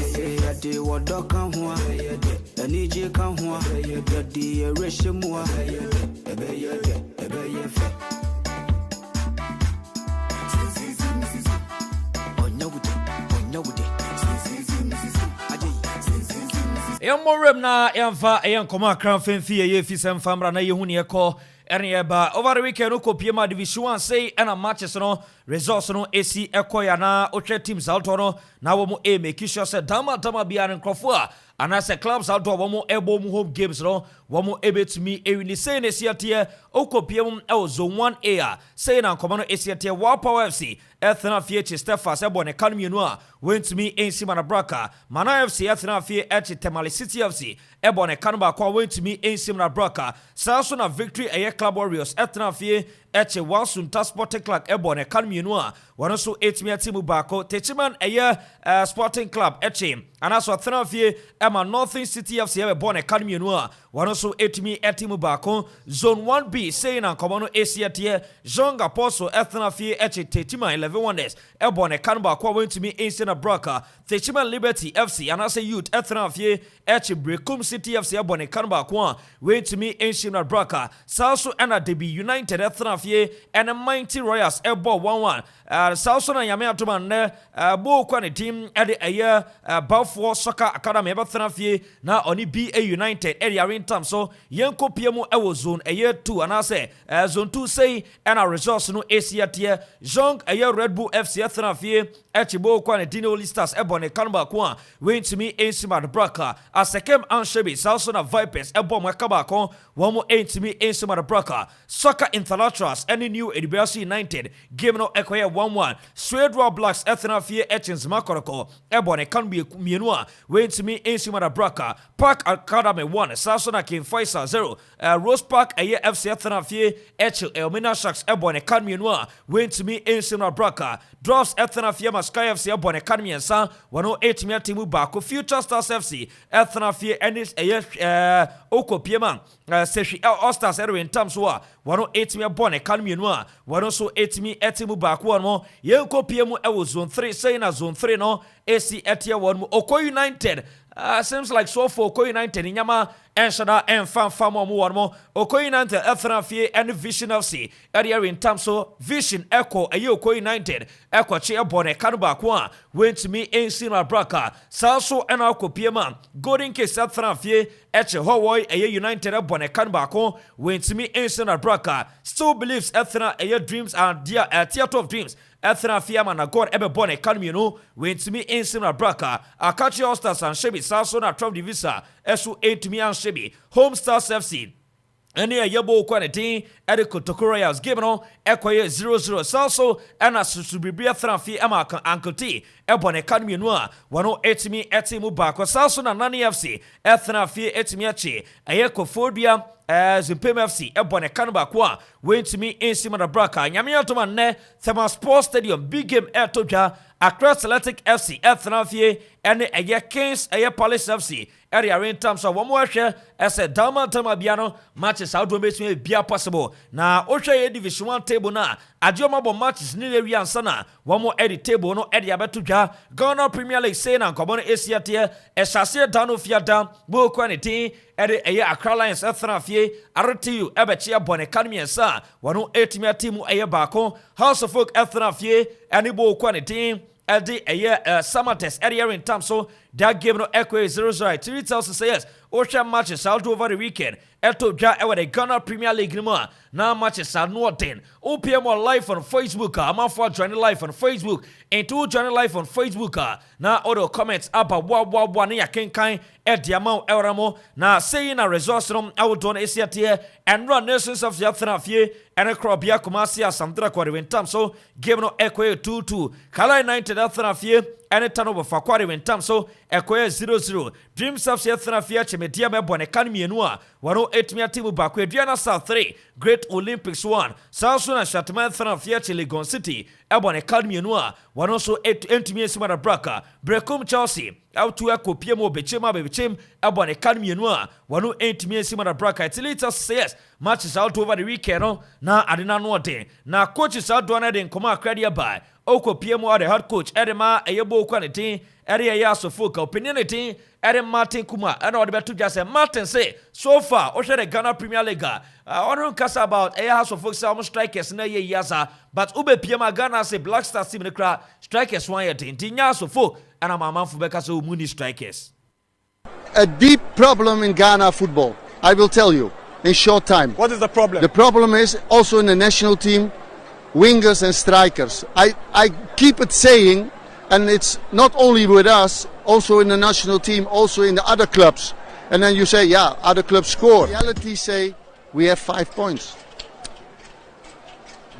say a day what dog can want. And EJ can want. The day ration more. Yamorem na yamfa yankoma kranfen fie ye fisem famra na yehuni eko eba over the weekend Piema Division 1 say and a matches no results no AC eko ya na oche teams out no na wo mo make sure say dama bia nkrofo a anase clubs out wo mo ebo mu home games no wo mo ebetumi ewini say na siatie Piema e zone 1A a say na nkoma no siatie Wa Power FC Ethna fie Stefas ebo ne kanmi no a went me ensima na braka Mana FC Ethna fie Temale City FC ebo ne kanba kwa went me ensima na braka Saso na Victory Club Warriors Ethna fie Wansunta Sporting Club ebo ne kanmi no a wono so etimi timu bako Techiman Sporting Club anaso Ethna fie Emma Northern City FC ebo ne kanmi no a wono so etimi timu bako Zone 1B saying na komono Asiatie Jonga Apostle Ethna fie Techiman 11 Wonders ebo ne kanba kwa went me ensima Braka, Techiman Liberty FC, and as a youth, Ethna Fie, Brekum City FC, Abone Kanba Kwan, went to me ancient Braka, Salso and a Debi United Ethna Fie, and a Mighty Royals, Ebo 1-1. Salso and Yamatuman, Bo Kwani team, at a year, Balfour Soccer Academy, Ethna Fie, now only BA United, area in terms so, Yanko Piemo Ewo Zone, a year 2, and I say, Zone 2 say, and a resource no Asia, Jong, a year Red Bull FC, Ethna Fie, Bo Kwani Dino Listas Ebone Kanba Kwan went to me Ensima the Braka a second Anshebi Salsona Vipers Ebo Makabako one more aim to me Ensima the Braka Soccer Internationals any new Edibiasi United game no Equia 1-1 Swedra Blacks Ethna Fie Etchins Makoroko Ebone Kanbi Mienua went to me Ensima the Braka Park Academy 1 Salsona King Faisal 0 Rose Park Aye FC Ethna Fie Etchil Elmina Sharks Ebone Kanmienua went to me Ensima Braka Drops Ethna Fie Sky FC Ebone Academy and San 108 mia timu bako Future Stars FC Ethna Fie Ennis Piema Seshi All Stars in terms wa 108 mia Bone Academy no 108 mia timu bako no Yenko Piemu e zone 3 say na zone 3 no AC Etia 1 Oko United seems like so for Oko United Nyama Enshada and Fan more Oko United Ethna Fie and Vision FC area in terms so Vision Echo Ayekoo United Echo Chia Bone Kanuba Kwa went to me Ensima Braka Salso and Piema Golden Case Ethna Fie Eche Hawaii United Bone Kanuba went to me Ensima Braka still believes Ethna dreams and theater of dreams Ethna Fiama na God ebe bone economy no went to me Ensima Braka Akachi All Stars and Shebi Salso na Trump Divisa Esu 8 me and Shebi Home Stars FC Any a yabo quantity at the Kotoko Royals game no Ekoye 0-0 Salso and a Susubibia Thrafi Ama Uncle T Ebon Academy Noa 108 me etimu bako Salso na Nani FC Ethna Fie etimiachi Ayekoo Phobia Zimpem FC Ebon Kanba Kwa went to me Ensima the Braka Nyamia to man Thema Sports Stadium big game Toja Accra Athletic FC Ethna Fie and a Kings a Palace FC area in terms of one more share as a Dama Biano matches out to make me be possible. Now Osha Division 1 table na Adiomabo matches nearly and sana one more edit table no Eddie Abetuja Ghana Premier League say na Common Asia tier a Shasia Dano Fiata Bo Quantity Eddie a Accra Lions Ethna Fie RTU Ebechia Bon Academy and Sa 108 mia timu Ayabako House of Folk Ethna Fie and Bo Quantity Eddie Samates area in terms so that game no Ekwe 0-0 3000 says ocean matches out over the weekend eto dwa ewe the Ghana Premier League no a na matches are no ten OPM on live on Facebook Amanfo join live on Facebook and to join live on Facebook na other comments about wa na yakenkan ediamau eramo na saying a resource no awdon esiate and run nations of the Athanafie and a crobia Kumasi Samdra Kwariwentam so game no Ekwe 2-2 Kala United Athanafie and a turnover for Kwariwentam so Ekwe 0-0 Dreams of the Athanafie Chemedia Mebone Kanmienua 108 mia timu bakwe Diana South 3 Great Olympics 1 South Sudan Shatman Athanafie Legon City Ebone Kanmienua 108 mia simara braka Brekum Chelsea out to Akropong-Akuapem bechim abone Kanmienua 108 mia simara braka Itilita says matches out over the weekend no na adena no de na coaches out do na den koma Akropong-Akuapem by Akropong-Akuapem the head coach Edema Ayebo quality area yaso foka opinionity Ere Martin Kuma and all the better just say Martin say so far or the Ghana Premier League I don't cast about a house of folks almost strikers na ye yasa but ube pma Ghana say Black Stars team in the crowd strikers one yet in Tinyaso folk and I'm Amanfo beka so muni strikers. A deep problem in Ghana football, I will tell you in short time. What is the problem? The problem is also in the national team, wingers and strikers. I keep it saying, and it's not only with us, also in the national team, also in the other clubs. And then you say, yeah, other clubs score. Reality say we have 5 points.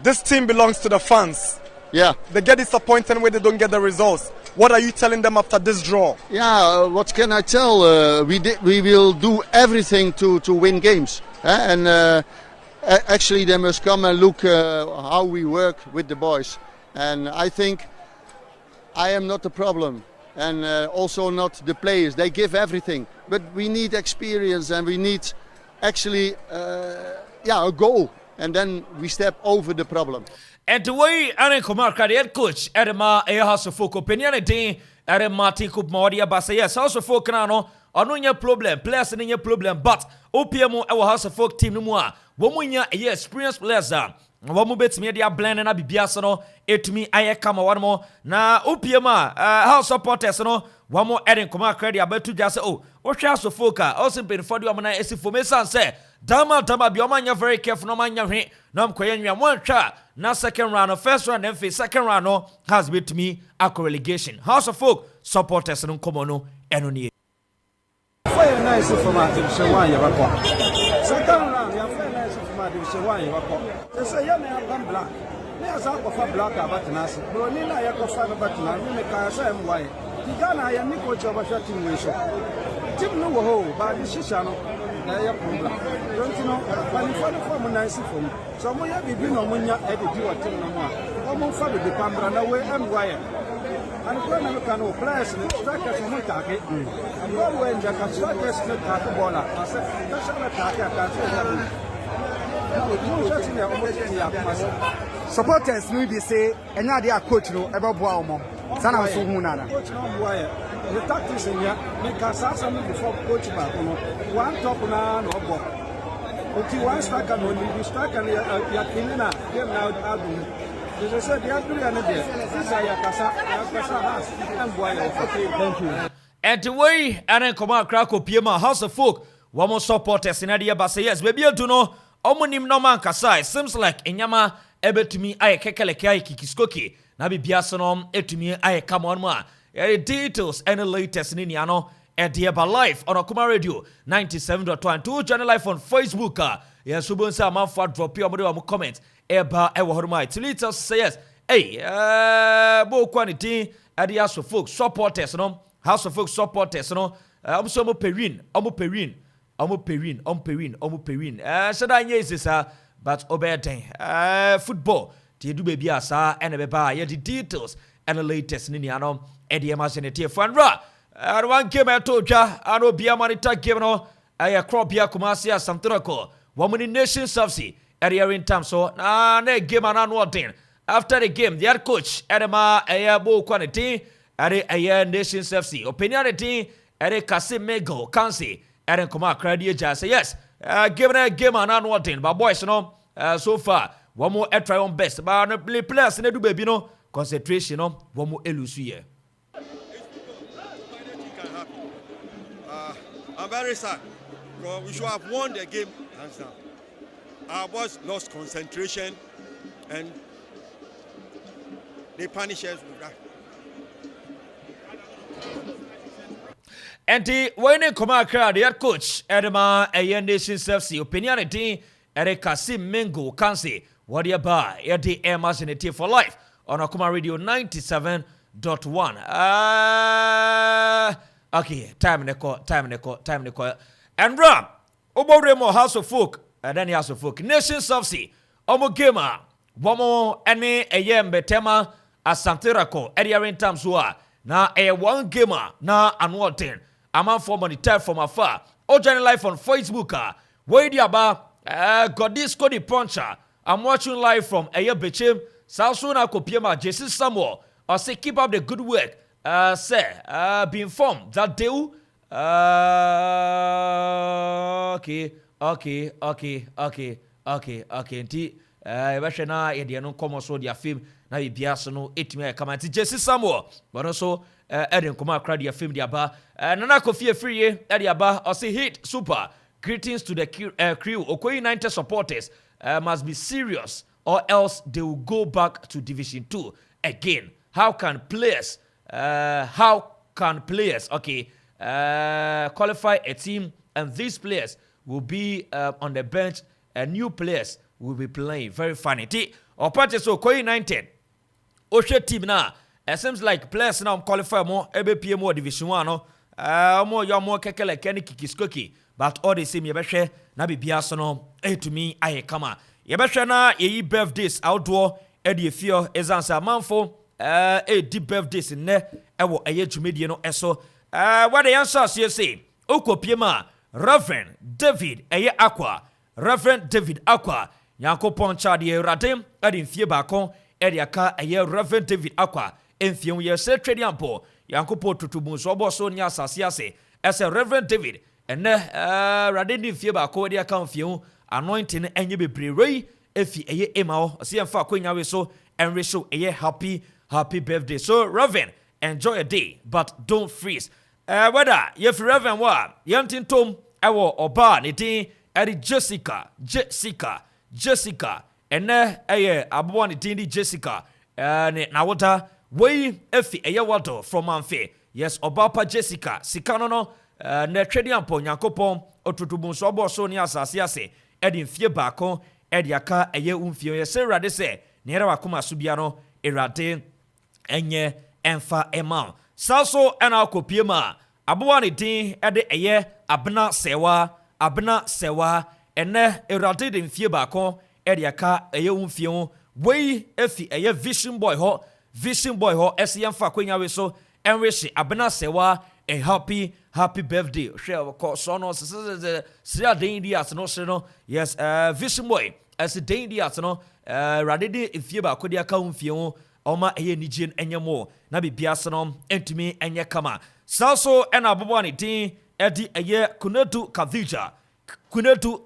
This team belongs to the fans. Yeah. They get disappointed when they don't get the results. What are you telling them after this draw? Yeah, what can I tell? We will do everything to win games. And actually they must come and look how we work with the boys. And I think I am not the problem. And also not the players. They give everything. But we need experience and we need actually a goal. And then we step over the problem. And the way Aaron Komarka, the head coach, Edema Ehaso Foko Penyanity, Aaron Martin Kupmodia Basa, yes, also Fokanano, on your problem, players in your problem, but OPMO our House of Folk team no more. Womunya a experienced players are. Wamu bet media blend and Abibiasano, etumi Ayekoo one more. Na OPMA house supporters no one more Aaron Komarka, the about to just say, oh, House of Foka, also been for the Amana Esifome say. Dama biomanya very careful no manya hwe no mkoyenwa one try na second round of first round then face second round no has been to me a relegation House of Folk supporters no komo no eno nie fire nice for my division 1 yabako second round ya fire nice for my division 1 yabako say ya me am black me asa ko fa black about na se bro ni na ya ko fa about na me ka say am why Ghana ya ni ko choba shot team we show team no wo ba di shisha no na problem. Don't you know? When you follow from nice from so mo ya bibi no munya e de di watem no mo a o mo fa de pambra na we am why and when I look at no players strikers no take and go when the strikers no take ball I said that's not take supporters no be say enya dey a coach no e be boa omo sana so hu nana coach no boa the tactics in here because some before coach back no one top na no go okay one striker no lead striker ya kinina game now adu they say they are doing there this is yakasa has and boy okay thank you and the way Aaron Komarka House of Folk one more supporters in Adia Basa yes baby do no omonim no man kasa seems like enyama ebetumi ayekekeleke kikiskoki na bibiaso no etumi ayekama on ma details and the latest in Niano and the live on Akuma Radio 97.1 to channel live on Facebook yes subon say Amanfo drop your comment eba ewo horma Itilita says hey bo quantity at the House of Folk supporters no House of Folk supporters no so mo perin said I yes but obey football ti do baby asa and beba ye the details and the latest in Niano Eddie Maseneti Fanra. And one game I told ya, I know Biamanita game no, Ayekoo Kumasi Santurako, woman in Nations of Sea, area in terms so, ne game and one thing. After the game, their coach, Edema Ayabo quantity, Aya Nations of Sea, opinionity, Ere Kasim Mego, Kansi, Eren Koma Cradia Jazz. Yes, given a game and one thing, but boys, no, so far, one more at try on best, but no play players in the baby no concentration, no, one more elusive. I'm very sad because we should have won the game hands down. Our boys lost concentration and they punish us with that. And the winning Kumaka, the head coach, Edema, a Nation Self-See, opinionity, Eric Kasim Mingo, Kansi, what do you buy? Eddie Emas in a Tea for Life on Akuma Radio 97.1. Okay, time in the call. And Ram, Oboremo House of Folk, and then House of Folk, Nation Self-See, Omo Gamer, Womo, any a yem betema, as Santirako, Eddie Arentam Sua, na a one gamer, na unwanted. Amanfo monitor from afar. O joining live on Facebook. Where the about got this Cody Puncher. I'm watching live from Ayekoo. South soon Akuffo Jesse Samuel. I say keep up the good work. Sir, be informed that they okay. Nti na ye no come so dia film na bibia so no etimi come anti Jesse Samuel. But also Eden Kuma crowd your film diaba Nana Kofi Efriye diaba or say hit super greetings to the crew Okoye United supporters must be serious or else they will go back to Division 2 again. How can players qualify a team and these players will be on the bench and new players will be playing? Very funny. Or parties so Okoye United Oshe team now. It seems like players now qualify more EBPM more Division 1 no. More kekele Kenny Kikiskoki. But all the same yebeshe na bibia so no to me Ayekoo. Yebeshe na ye birthdays outdoor edi fio ezansa Amanfo deep birthdays ne ewo dwumedie no eso. What the answer say Okupiema Reverend David Reverend David Akwa Yankopon-Chade Radem edi fie bakon edi aka Reverend David Akwa Enfion ye se tradiampo Yankopo tutubu so boso nya asase as a Reverend David and radeni fie ba ko dia kan fiu anointing enye bebrere efi eye emao se emfa kwanya we so and we show eye happy birthday. So Reverend, enjoy a day but don't freeze. Whether you Reverend wa yantin tom ewo oba ne din eri Jessica and abo ne din di Jessica ne na wota we efi eye wato from Amanfo. Yes, Obapa Jessica sikano no ne twediampo Nyankopon otutubu so boso ni asase ase edi fie baako edi aka eye umfie ye se rade se ne era wakoma so bia no erade enye emfa ema saso ena Akuffo aboa ne din ede eye abna sewa ene erade de mfie baako edi aka eye umfie we efi eye vision boy ho esi emfa kwanya we so enwish abna sewa a happy birthday. Share so no sria dandias no yes vision boy as a dandias no radede ifie ba kodia ka umfie ho oma eye nigien enyemo na bibia so no entumi enye kama saso ena abobo ne din edi eye Kunatu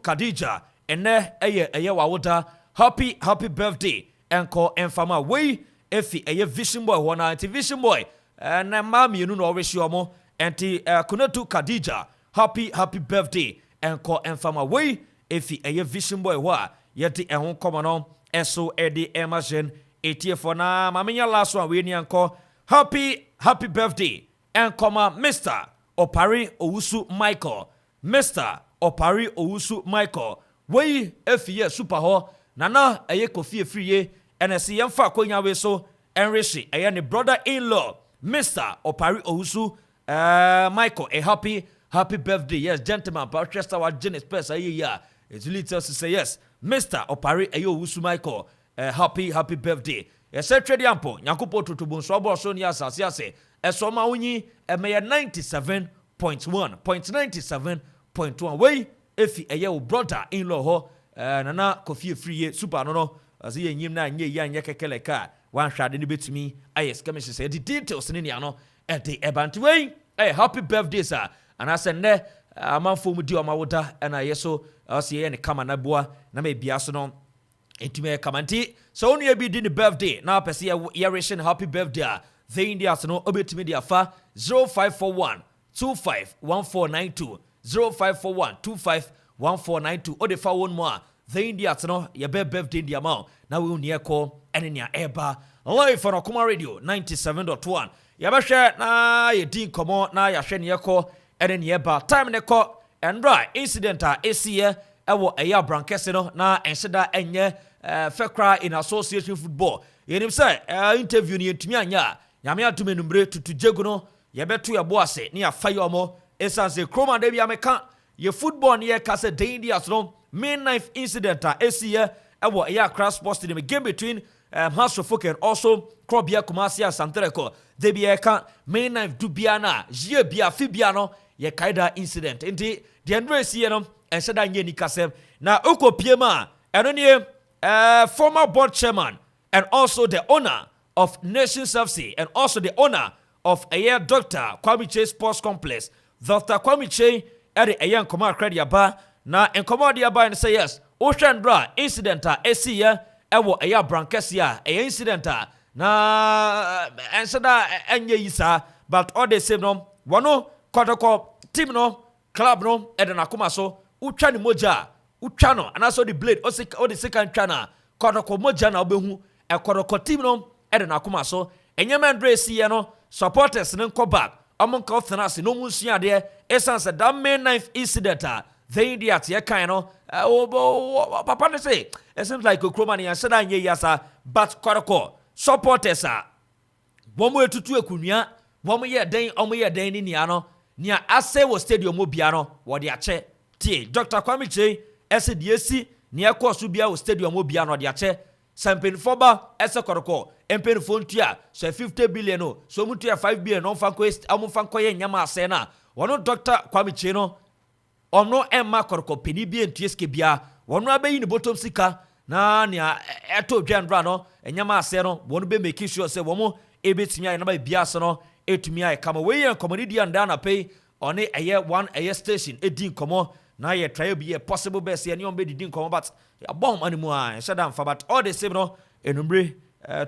Khadija ene eye wawoda happy birthday enko enfama we efi eye vision boy ho na vision boy na mami enu no wish you mo enti Kunatu Khadija happy birthday enko enfama we efi eye vision boy ho a yeti ehon komo no eso edi emergen etiefo na mamenya last one we ni enko happy birthday enkoma Mr. Opari Owusu Michael we efi ye super ho nana eye Kofi Efriye enesi yemfa akonya we so enrishi eye ne brother-in-law Mr. Opari Owusu Michael, a happy birthday. Yes, gentlemen, Manchester was Genesis Pesa yeah. It's really tells to say yes. Mr. Opari Owusu Michael, happy birthday. Yes, Tradiampo, Nyakupo Tutubun Swabo Sonia Sasiase, Soma Uni, a mayor 97.1. Way, if a year brother in law, Nana Kofi Free Super no, as he and Yimna and Yakeleka, one shot in the bit to me. I escamish say the details in Yano. At the Ebantway, happy birthday, sir. And I said, ne, Amanfo mudi o mawota, and I yeso, see any come na boa, na me biasono, intimate kamanti. So only a bit in the birthday. Now, Pessia, Yarishan, happy birthday. The Indians no obit media fa 0541 251492 0541 251492 o de fa won mo a the India no ye birthday India ma na we uni ekọ ene eba live on Akuma Radio 97.1 ya ba hwe na ye din komo na ya hwe ne ekọ ene eba time ne kọ endra incident a esie ewo eya brankese no na enseda enye fekra in association football yenim say interview ni entumi anya nyame atome numbre tutu jegu no ye beto ye boase ne ya faye omo esanse kroma de bia meka ye football ne ye kase dangerous no main knife incident a esie ewo eya Accra Sports Stadium game between Hasofok and also Krobia Kumasi and Santereko de bia ka main knife du bia na je bia fi bia no ye kaida incident enti de andre sie no enseda nye ni kasem na okopiema eno ne former board chairman and also the owner of Nations FC and also the owner of Dr. Kwame Mpere Sports Complex. Dr. Kwame Mpere at a young command credit bar. Now, in command bar and say yes. Ocean Dra incidenta esia ewo eya brankesia e incidenta na ensada enye yisa but all the same no wano kotoko team no club no edena kuma so utwa ni moja utwa no anaso the blade o the second channel kotoko moja na obehu e kotoko team no edena kuma so enyema ndresi ye no supporters ne nko back omonka ofenase no munsua de essence that main knife incident they the at ye kind no papa ne say it seems like Okroma ne yansa da nye yasa but kotoko supporters womo etutu ekunua womo ye den ni nia no nia ase wo stadium obia no wo de ache tie Dr. Kwame Mpere ese de esi nia course bia wo stadium obia no de ache sampen foba ese kotoko empen fontua so 50 billion no so mutua 5 billion no fanko amfanko ye nyama ase na wono Dr. Kwame Mpere no omno emma kotoko peni bi entueske bia wono abeyi ni bottom sika na nia eto dwandra no enyama ase no wono be make sure say womo ebetimi aye na ba bia ase no etumi aye kama we yen community and na pay on a station edin komo na ye try be possible best ye on be didin komo but ya bomb animu a shada mfa but all the same no enumre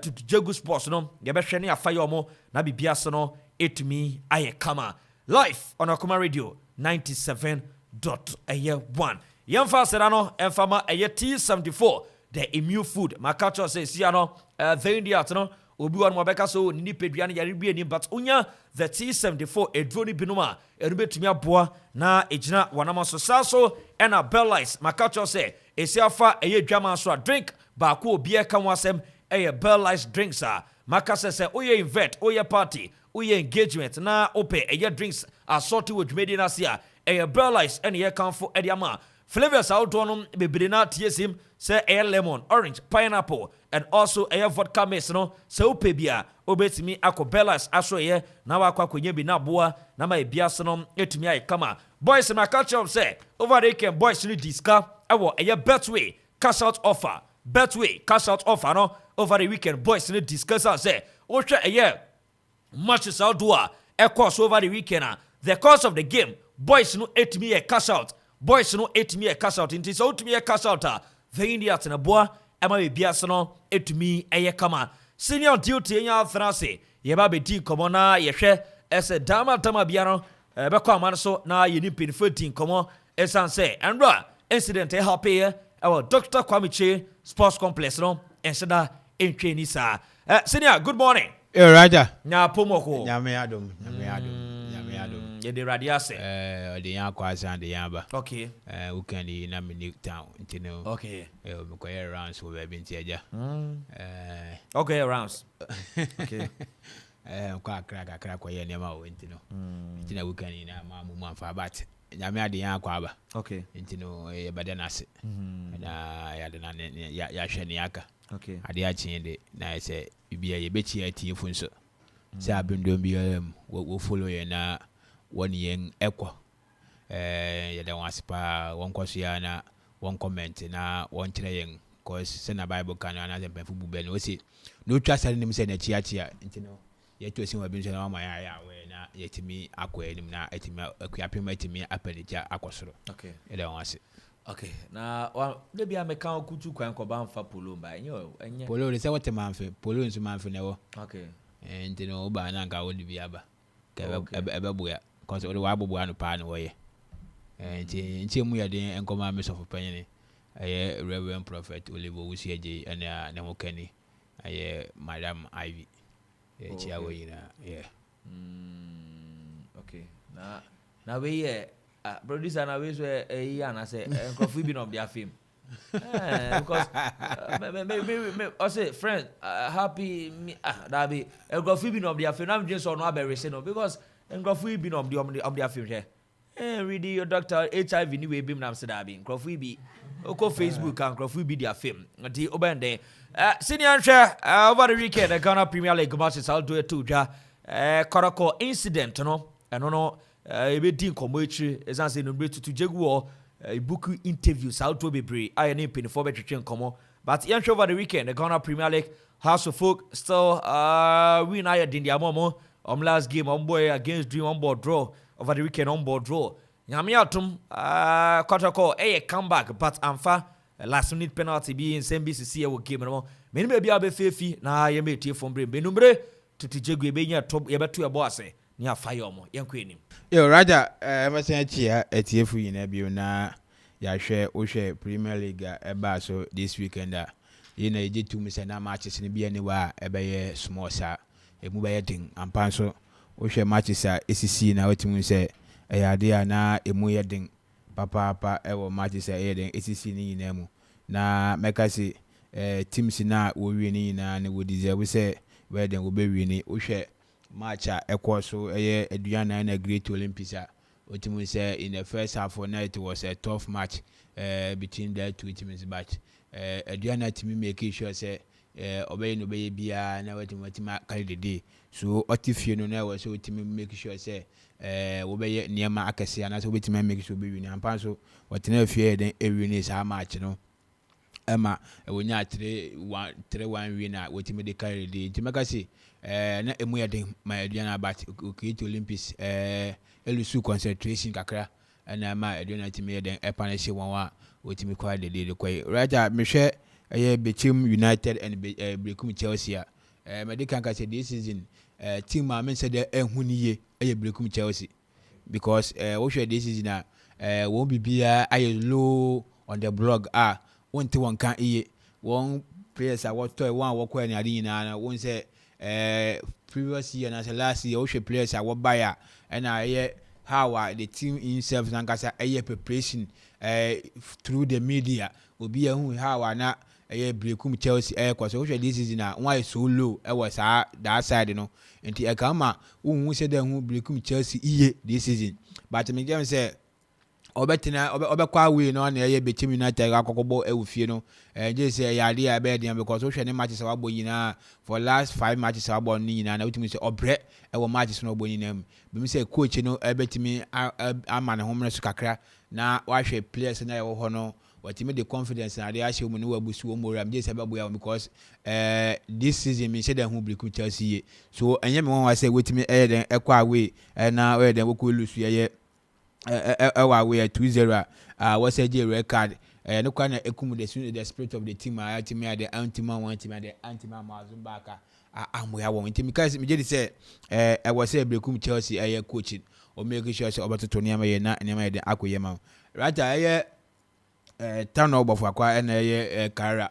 to Jegu Sports no ye be hwe ne afaye omo na bibia ase no etumi aye kama live on Akuma Radio 97.1 yemfa sera no emfama T74 the immune food makacho say sia no the India no obi wan mobeka so ni pedua ne yare bi ani but unya the T74 edro ni binuma enu betumi aboa na ejina wanama so saso ena Bellies makacho say esiafa dwama so drink ba ko obi e kan wasem Bellies drinks makase say oye invite oye party oye engagement na ope drinks assorted with medina sia Bellies ene ye kan fo ediama flavors out on bebrina tiesim say lemon, orange, pineapple, and also vodka mix no say upebia obetimi akobellas aso ye na wakwa kwenye bi na boa na ma biase no etumi ay kama boys na culture say over the weekend boys ni disca ewo betway cash out offer no over the weekend boys ni discuss say o hwe matches outdoor course over the weekend the course of the game boys no etumi cash out boys no etumi cash out inti so etumi cash out the India na boa ema be biase no etumi kama senior duty nya France ye ba be di komo na ye hwe ese dama bia no be kwa man so na ye ni pinfo di komo esanse andra incident happy Dr. Kwame Mpere Sports Complex no enseda entwe ni sa senior good morning Raja nya pomoko nyame adom ye de radiase de yan kwasa de yan ba okay weekend na me town ntino okay me ko rounds wo be nti aja okay rounds okay kwa kra ko ye nema wo ntino ntina weekend na ma mu amfa bat nyame ade yan kwa ba okay ntino ye bade na se na ya de na ya hwe ne aka okay ade a chin de na se bibia ye bechi atie fu nso se abendom bi wo follow ye na one yen ekwa ye da waspa won kwaso ya na won comment na won kire yen cause se na bible kan na se penfu bube no se no twa sare nim se na chia ntino ye to sin wa bi so na ma ya we na yetimi akwa enim na etimi akuapem etimi apanija akosoro okay ye da wase okay na de bia me kan kutu kwan ko ba mfa polo ba enye polo le se wote manfe polo nsu manfe ne wo okay ntino ba na nka wodi bia ba ebe buya because the wabo buanu pa no way nti mu ya den enkoma me so fopanyene aye Reverend Prophet Oliver Usieje and Nemokani aye Madam Ivy chiawo yina okay na we producer na we so na say enkofu bi no their film because me I say friend happy me that be enkofu bi no their film I'm just on no aberese no because enkofu bi no their film here read your doctor HIV ni we bi na say that be enkofu bi oko Facebook and enkofu bi their film nti obende senior share over the weekend the Ghana Premier League matches I'll do it too Koroko incident no no ebe din komo echi ezan say no bretu to jeguo ibuku interviews how to be brave I am pin for between komo but yan over the weekend the Ghana Premier League House of Folk still win I din dia momo last game on boy against Dream on board draw over the weekend on board draw nyame atum Kotoko comeback but amfa last minute penalty be in SMBCC e wo game no me be bia be fefi na ye metie from brain benumbre tutu jegu ebe nya top ye beto e bo ase ni afa yo mo yenko enim yo raja mesen chia etiefu yin bio na ya hwe o hwe Premier League eba so this weekend ye na eje tu mse na matches ni bia ni wa ebe ye small sa emu ba ye din ampan so o hwe matches a esisi na wetimu se eyade na emu ye din papa ewo matches a ye din esisi ni yin emu na mekasi teams na wo wi ni na ne wo deserve se we den wo be wi ni o hwe match a so aduana na Great Olympics otimu say in the first half of night it was a tough match between the two teams but aduana team make sure say obey no be bia na wetima carry the day so otifie no na we so team make sure say wo be niema akese ana so wetima make sure be win ampan so watena fie den ewin is ha match no Emma wonya 3-1 winner wetima de carry the team makasi na emu ya den ma aduana but Great Olympics elusu concentration kakra na ma aduana team ya den epanish won wotimi kwa de kwai raja mehwe Bechim United and Brekum Chelsea medical can say this season team ma men say de ehuniye Brekum Chelsea because what should this season won't be bia low on the blog won't one can one players are what toy one walk when na won't say previous year and last year Oshe players are what buyer and how the team himself nankasa preparation through the media will be how na Brekum Chelsea cause Oshe this is na why so low was that side you know and the akama who said who Brekum Chelsea this season but me dem say obetina obekwa we no na Bechim United akokobo ewufie no just say yade abe dem because we hwe ne matches wa bo nyina for last 5 matches wa bo nyina na wetimi say obre ewo matches no bo nyina bi mi say coach no ebetimi ama ne homre so kakra na wa hwe players na ewo ho no watimi the confidence na dey ahye mu ne wabusu o moram just ebe ya because this season me say dem hu Brekum Chelsea so enye me won wa say wetimi den ekwa away na we den wo ko lusu ye we 2-0 was a red card no kana ekum the spirit of the team team the anti-man one team the anti-man Mazumbaka amoya won team because me just say I was say Brekum Chelsea coaching or make sure say obato niam ye na niam de akoye ma right turn over for akwa na Kara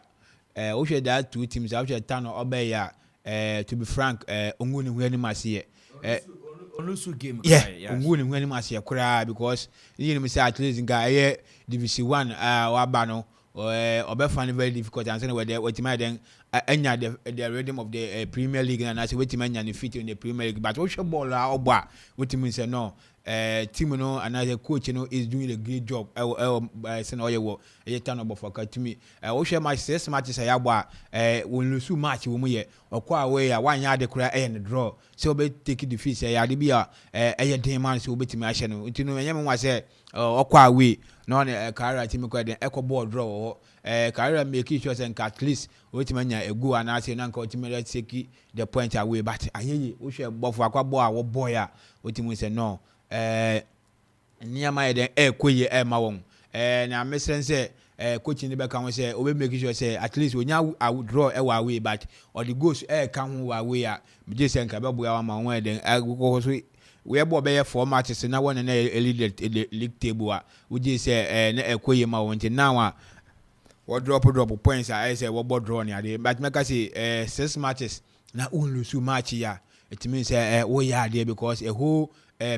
we should that two teams we should turn over ya to be frank onguni hu ani mase Olusu game nguni ngani mase kura because you know say at least nga division 1 waba no obe find very difficult and say we might then enya the rhythm of the Premier League and say we enya the fit in the Premier League but we should ball oba we say no team no another coach no is doing a great job say no ye turn over for to me we share my 6 matches ayagba we lose match we mu ye okwa away one yard kura and draw so we take the fish ya de bia den man so we betimi ahye no ntino enyem wa say okwa away no na Kara team kwa den ball draw Kara make sure say at least we betimi anya egu ana say na nka we betimi take the point away but ayeye we share bofu akwa ball boy a we betimi say no niama den ekoye ma won na mesen say coaching the back and say we make sure say at least we nya draw away but or the goals can who away me just say nka be boya ma won den go so we abo be 4 matches na one na league table we just say na Ekoye ma won now what drop points I say what draw ni but make say 6 matches na lose match ya it means we are there because a whole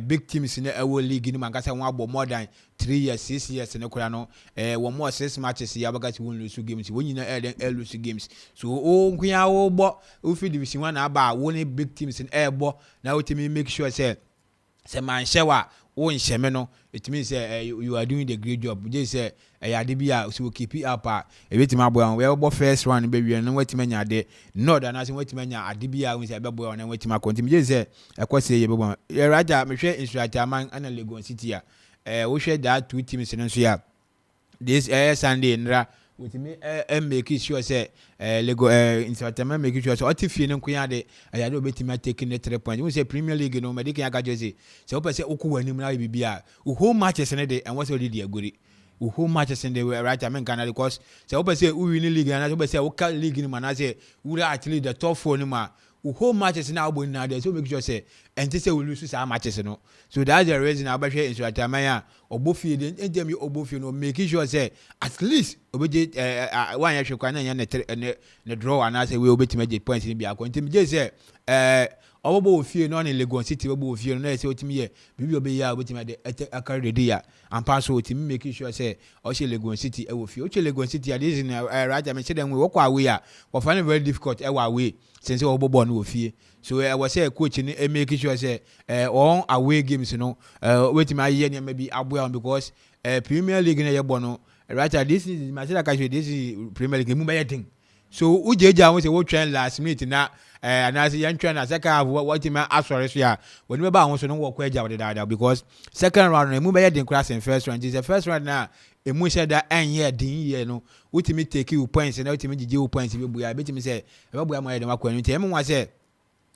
big teams in our league in Mankasa one more than 3 years 6 years in the one more 6 matches ya because we lose games when you know lose games so we division 1 about one big teams in airbo now to make sure say man shewa won sheme no it means you are doing the great job just say adibia so keep it up e betima aboy we go first one be wi no wetima nya de no da na say wetima nya adibia we say be boy on wetima continue just say ekose ye be bon raja me hwe instructor man ana Lagos City we hwe that 2 teams no so ya this Sunday nra with me make sure say Lego instructor man make sure so otifie no nkoya de ayade obetima taking the 3 points we say Premier League no medic ya gajo say so person okuwa nim na bibia whole matches ne de and what already dey aguri who matches in the right I mean Canada because so say we win league and so say we can league in man say we actually the top 4 ni ma whole matches now bo na there so make sure say and say we lose some matches no so that's the reason I share instructor man obofie den dem you obofie no make sure say at least obeje one year hwe kwana ne draw and say we obetima get points ni bia kontim je say obo ofie no na Lagos City obo ofie no na say otimi ye bibi obe ya obetima de akare de ya and pass otimi make sure say o she Lagos City e ofie o che Lagos City at this in right I mean say dem we work away we find it very difficult e away since obo ball no ofie so I was say coach ni make sure say on away games no wetima ye ne maybe aboa because Premier League na ye bo no right this is my say like this is Premier League mu be thing so ujeja won say we train last minute na and as yan train na second half what him asore so ya when we ba won so no work eja with that because second round na mu be den class in first round the first round na emu say that enye din ye no ultimate take you points na ultimate gije you points be buya betimi say e be buya mo ye den akwa nti emu wa say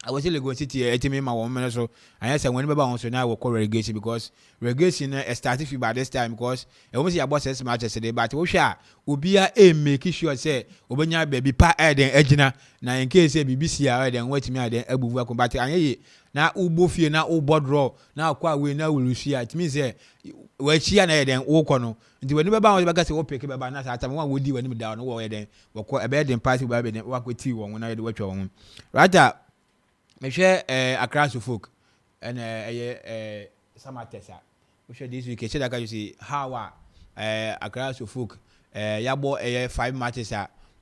I was Lagos City etimi ma 1 minute so and yes when we ba won so na we call relegation because relegation started by this time because e almost ya boss 6 matches today but we sha obia make sure say obenya baby pa den agina na in case say BBC ya den watimi den abuvu akon but anyeye na ubofie na ubodro na akwa we na wulusia it means say we chia na den wo no nti when we ba won be say wo pick be ba na time one wodi wani down no wo den wo ko e be den party ba be den wo akweti won na de watwa won right me share Accra folk and Samatesa we share this week share that you see how Accra folk yabo 5 matches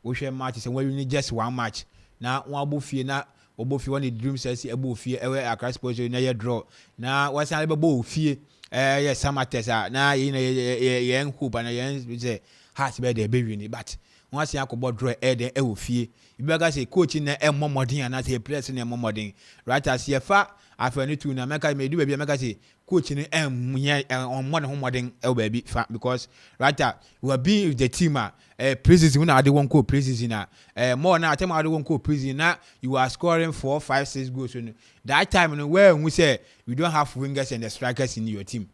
we share matches and when you need just 1 match na one abofie na obofie one dream says abofie Accra Sports na ye draw na wasan be ofie Samatesa na ye hope na ye say heart be there be win but once you go draw den e wo fie you say coach na e momodin and say players na momodin right as ye fa afani tu na make me do be make say coach ni on more homodin e baby fa because right we are being the team preseason na ade won ko preseason na more na time ade won ko preseason na you are scoring 4 5 6 goals that time no where we say we don't have wingers and the strikers in your team.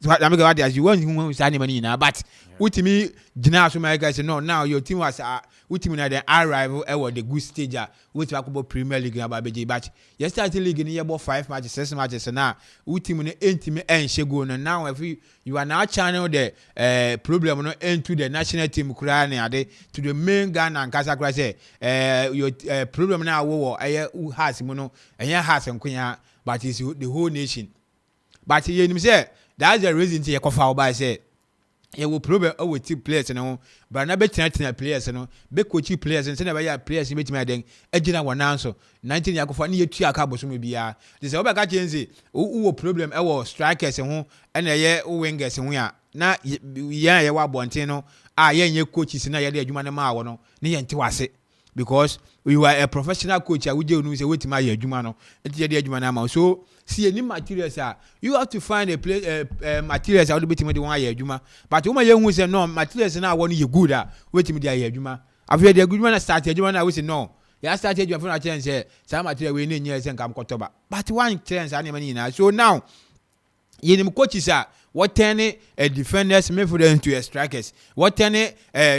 So I make what as you want who say money na but ultimately gina so my guys say no now your team was ultimately na the arrival e the good stage which Akuffo Premier League na babeje but yesterday league ni about 5 matches 6 matches na ultimately entime enshego no now if you are now channel the problem no into the national team kura na ade to the main Ghana and Kasa kura say your problem na wo who has mu no enya has nkonya but it's the whole nation but you know say that's the reason to Akuffo by say you will problem with team players no but na betina players no be coach players and say na be players betimi den agina one answer 19 Akuffo na yetu aka boso me bia this oba ka chenzi wo problem e wo strikers ho na ye wingers ho ya na ye wa bonten no ye nye coaches na ye de adwuma na ma wo no ne ye nte wase because you are a professional coach we dey know say wetin aye adwuma no enti dey adwuma na ma so see any materials you have to find a place materials how wetin dey wan aye adwuma but we may hu say no materials na won ye good wetin dey aye adwuma after dey adwuma na start adwuma na we say no ya start adwuma for na chance say some material we nye say nkam kotoba but one chance ani mani na so now yenim coaches what turn defenders midfielders into strikers what turn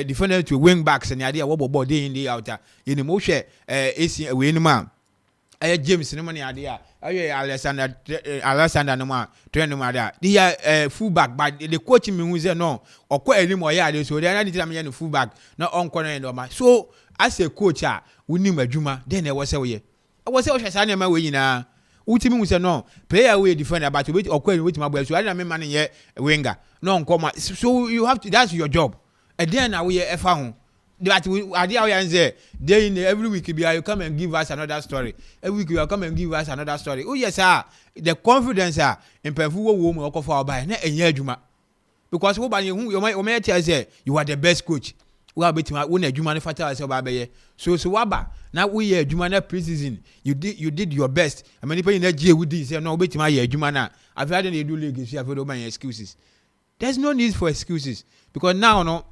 defenders to wing backs and the idea what ball day in day out yenim wo hwe we ni ma James no money idea Alexander no ma train no ma there. The fullback, but the coach me who say no, or quite anymore. Yeah, so they are not the fullback, not on corner no ma. So as a coach, we need my Juma. Then I was say, I was saying, my way na. Ultimate we say no, player way defender, but wait or quite with my boy. So I don't mean money yet winger. No, come so you have to. That's your job. And then I will found. That we are there. Every week you come and give us another story. Every week you come and give us another story. Oh yes, sir. The confidence in Perfumo woman or for by a year Juma. Because you might say you are the best coach. We are betting when a Juma manufacturer by so Waba. Now we are Jumana preseason. You did your best. I mean, people in that year with this say no betting my year Jumana. I've had any do league if you have no my excuses. There's no need for excuses because now no.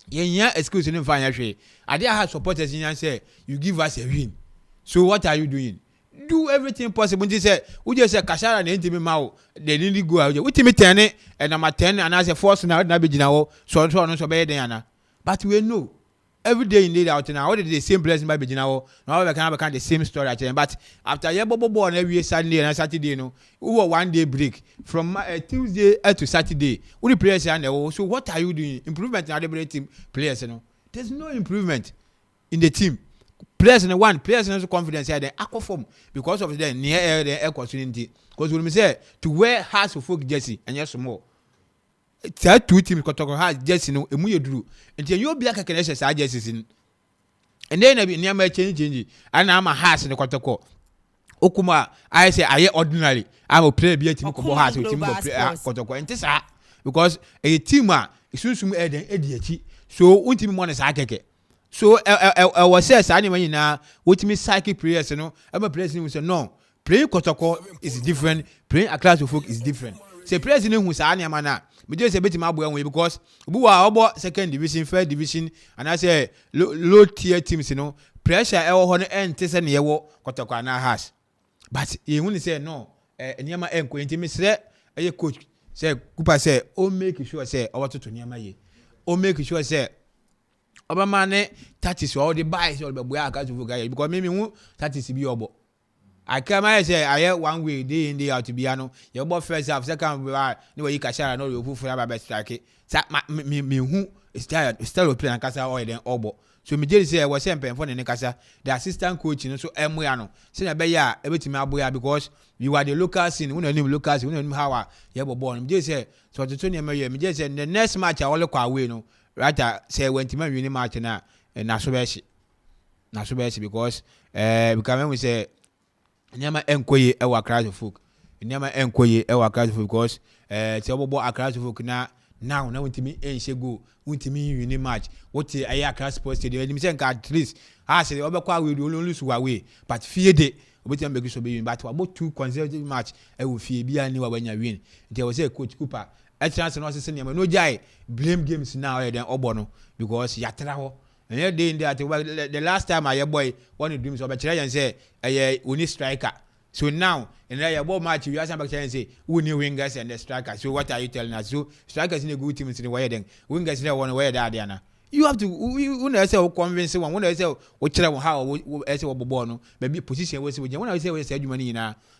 Yeah, excuse me, financially. I dare have supporters in and say, you give us a win. So what are you doing? Do everything possible. They say, we just say, Kashara and Intimate Mao, they didn't go out. We me 10 and I'm at 10 and I say, force now, not be now, so on, so bad, Diana. But we know every day in the out now, what is the same place by Bijinao? Now we can have the same story at them. But after Yabobo born every Sunday and Saturday, no, we were 1 day break from Tuesday to Saturday. We the players and so what are you doing? Improvement in the team players, you know. There's no improvement in the team. Players in one, players in confidence here, they Akuffo because of the near the air opportunity. Because when we say to wear hats of folk jersey and yes more. That 2 teams kotoko has just no emu yeduru until you be like a connection sa jerseys in and then I be near my change and I'm a house in the kotoko okuma I say I ordinary I'm a player be a team ko house with team kotoko and this because a team is soon edi so ultimate money sa keke so I was says anyway na ultimate psychic players you know I'm a player who say no playing kotoko is different playing a class of folk is different say players who say anyama na me just say beti ma boy because we were about second division, third division, and I say low tier teams, you know, pressure ho no ente na yewo kotokwa na has. But you want to say no, nyama enko enti me say coach say Cooper say o make sure say o to nyama ye. O make sure say Obama ne tactics all the buys all be boy aka to guy because me hu tactics bi obo. I come I say I hear 1 way day in day out to be ano. Your boy first half second no you Kashara no you for about strike. Me who is tired still play and Kasa or then obo. So me just say I was saying for the Kasa the assistant coach you know so ano. Say na be ya everything aboya because you are the local scene we no name local scene we no name how you born. Me just say so to Tony me just say the next match I will kwa away no. Right say when team win match na so be because because we say Nyama enkoye ewa crowd of folk. Nyama enkoye ewa crowd of folk because Tiabobo a crowd of folk now untimi enshego untimi win match. What a class sports stadium. You say at least I say obekwa we lose away but fear day obetia make so be win but about 2 consecutive match e wo fie bia ni wa wanya win. There was a coach Cooper a chance no say nyama no jai blame games now then obo no because yatra ho. And you're doing that. The last time I boy one of the dreams of a child and say, we need striker. So now, in the ball match, you ask somebody and say, we need wingers and the striker. So what are you telling us? So strikers in a good team in the way then. Wingers in the one way that Diana. You have to, when say, convince one, when I say, what how, as a bono, maybe position was when I say, we said you money